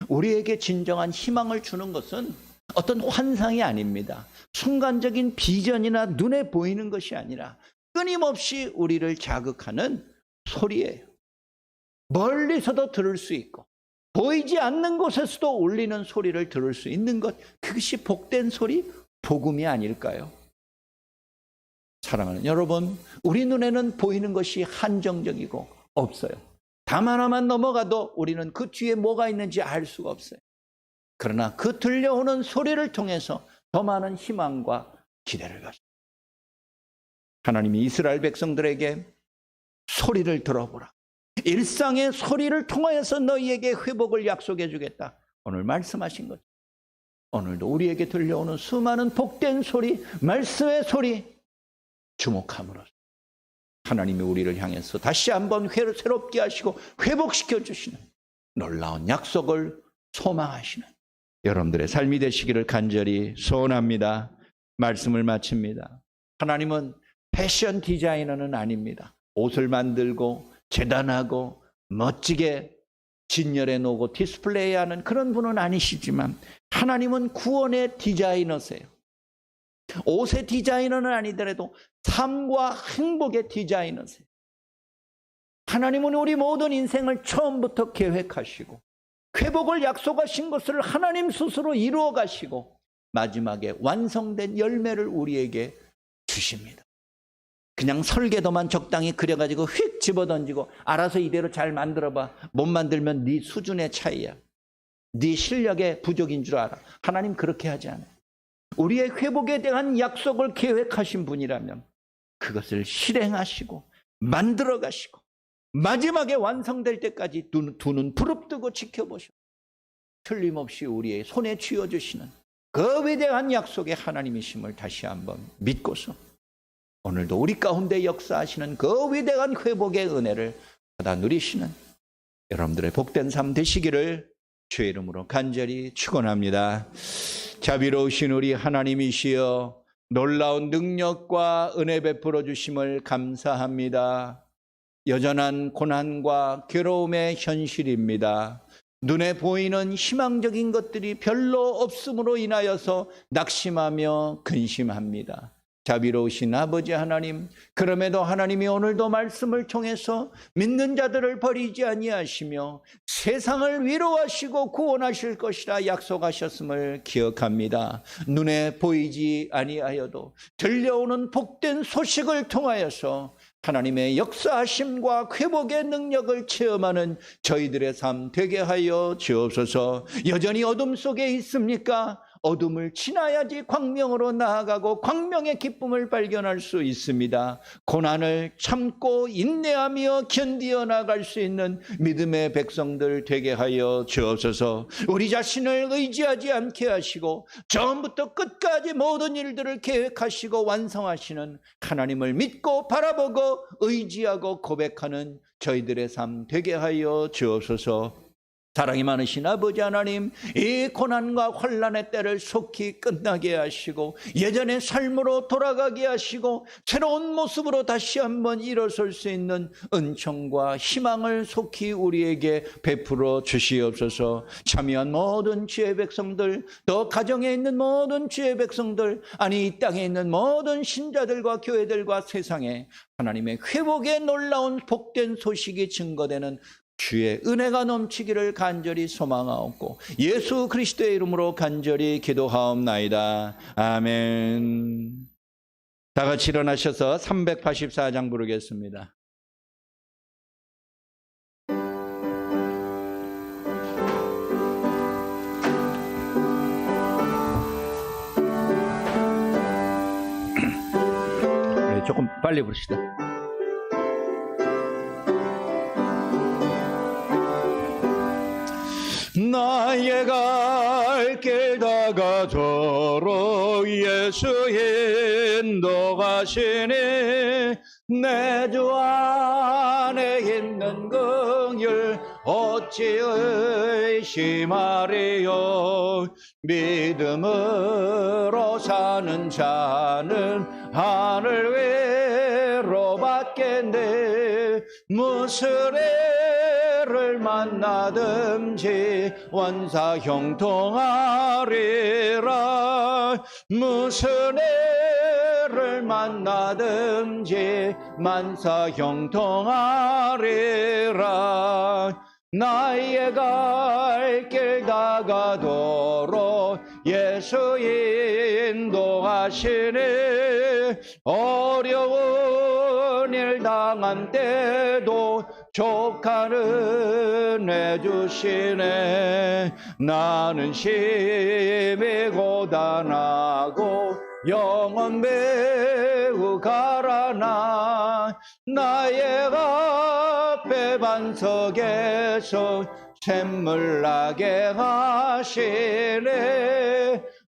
우리에게 진정한 희망을 주는 것은 어떤 환상이 아닙니다. 순간적인 비전이나 눈에 보이는 것이 아니라 끊임없이 우리를 자극하는 소리예요. 멀리서도 들을 수 있고 보이지 않는 곳에서도 울리는 소리를 들을 수 있는 것, 그것이 복된 소리, 복음이 아닐까요? 사랑하는 여러분, 우리 눈에는 보이는 것이 한정적이고 없어요. 담 하나만 넘어가도 우리는 그 뒤에 뭐가 있는지 알 수가 없어요. 그러나 그 들려오는 소리를 통해서 더 많은 희망과 기대를 가집니다. 하나님이 이스라엘 백성들에게 소리를 들어보라. 일상의 소리를 통하여서 너희에게 회복을 약속해 주겠다. 오늘 말씀하신 것. 오늘도 우리에게 들려오는 수많은 복된 소리, 말씀의 소리 주목함으로써 하나님이 우리를 향해서 다시 한번 새롭게 하시고 회복시켜 주시는 놀라운 약속을 소망하시는 여러분들의 삶이 되시기를 간절히 소원합니다. 말씀을 마칩니다. 하나님은 패션 디자이너는 아닙니다. 옷을 만들고 재단하고 멋지게 진열해 놓고 디스플레이하는 그런 분은 아니시지만 하나님은 구원의 디자이너세요. 옷의 디자이너는 아니더라도 삶과 행복의 디자이너세요. 하나님은 우리 모든 인생을 처음부터 계획하시고 회복을 약속하신 것을 하나님 스스로 이루어 가시고 마지막에 완성된 열매를 우리에게 주십니다. 그냥 설계도만 적당히 그려가지고 휙 집어던지고 알아서 이대로 잘 만들어봐. 못 만들면 네 수준의 차이야. 네 실력의 부족인 줄 알아. 하나님 그렇게 하지 않아요. 우리의 회복에 대한 약속을 계획하신 분이라면 그것을 실행하시고 만들어 가시고 마지막에 완성될 때까지 두 눈 부릅뜨고 지켜보시고 틀림없이 우리의 손에 쥐어주시는 그 위대한 약속의 하나님이심을 다시 한번 믿고서 오늘도 우리 가운데 역사하시는 그 위대한 회복의 은혜를 받아 누리시는 여러분들의 복된 삶 되시기를 주의 이름으로 간절히 축원합니다. 자비로우신 우리 하나님이시여 놀라운 능력과 은혜 베풀어 주심을 감사합니다. 여전한 고난과 괴로움의 현실입니다. 눈에 보이는 희망적인 것들이 별로 없음으로 인하여서 낙심하며 근심합니다. 자비로우신 아버지 하나님, 그럼에도 하나님이 오늘도 말씀을 통해서 믿는 자들을 버리지 아니하시며 세상을 위로하시고 구원하실 것이라 약속하셨음을 기억합니다. 눈에 보이지 아니하여도 들려오는 복된 소식을 통하여서 하나님의 역사하심과 회복의 능력을 체험하는 저희들의 삶 되게 하여 주옵소서. 여전히 어둠 속에 있습니까? 어둠을 지나야지 광명으로 나아가고 광명의 기쁨을 발견할 수 있습니다. 고난을 참고 인내하며 견디어 나갈 수 있는 믿음의 백성들 되게 하여 주옵소서. 우리 자신을 의지하지 않게 하시고 처음부터 끝까지 모든 일들을 계획하시고 완성하시는 하나님을 믿고 바라보고 의지하고 고백하는 저희들의 삶 되게 하여 주옵소서. 사랑이 많으신 아버지 하나님, 이 고난과 환난의 때를 속히 끝나게 하시고 예전의 삶으로 돌아가게 하시고 새로운 모습으로 다시 한번 일어설 수 있는 은총과 희망을 속히 우리에게 베풀어 주시옵소서. 참여한 모든 주의 백성들, 또 가정에 있는 모든 주의 백성들, 아니 이 땅에 있는 모든 신자들과 교회들과 세상에 하나님의 회복의 놀라운 복된 소식이 증거되는 주의 은혜가 넘치기를 간절히 소망하옵고 예수 그리스도의 이름으로 간절히 기도하옵나이다. 아멘. 다 같이 일어나셔서 384장 부르겠습니다. 네, 조금 빨리 부르시다. 나의 갈 길 다가도록 예수 인도하시니 내 주 안에 있는 긍휼 어찌 의심하리요. 믿음으로 사는 자는 하늘 위로 받겠네. 무슨 애를 만나든지 원사 형통하리라. 무슨 애를 만나든지 만사 형통하리라. 나의 갈 길 다가도록 예수 인도하시니 어려운 일 당한 때도 족하는 해주시네. 나는 심히 고단하고 영혼 매우 가라나. 나의 앞에 반석에서 샘물 나게 하시네.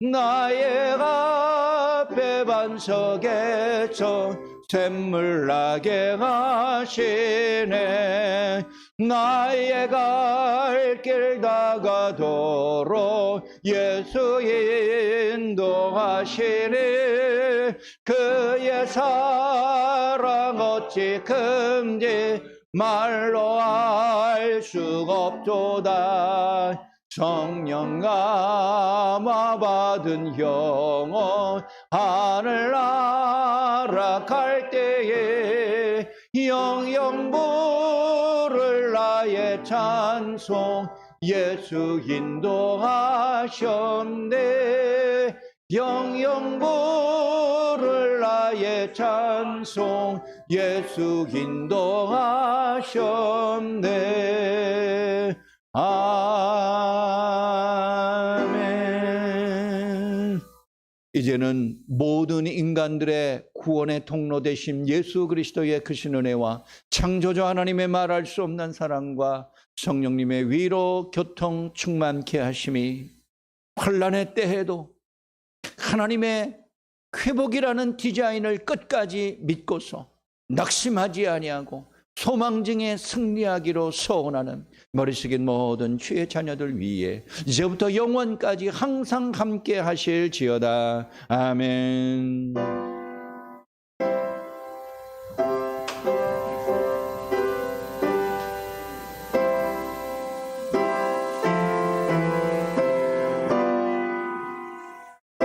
나의 앞에 반석에서 샘물 나게 하시네. 나의 갈 길 다가도록 예수 인도하시니 그의 사랑 어찌 큰지 말로 알 수가 없도다. 성령 감화 받은 영혼 하늘나라 갈 때에 영영 부를 나의 찬송 예수 인도하셨네. 영영 부를 나의 찬송 예수 인도하셨네. 아멘. 이제는 모든 인간들의 구원의 통로 되신 예수 그리스도의 크신 은혜와 창조주 하나님의 말할 수 없는 사랑과 성령님의 위로 교통 충만케 하심이 환난의 때에도 하나님의 회복이라는 디자인을 끝까지 믿고서 낙심하지 아니하고 소망중에 승리하기로 소원하는 머리 숙인 모든 주의 자녀들 위에 이제부터 영원까지 항상 함께 하실지어다. 아멘.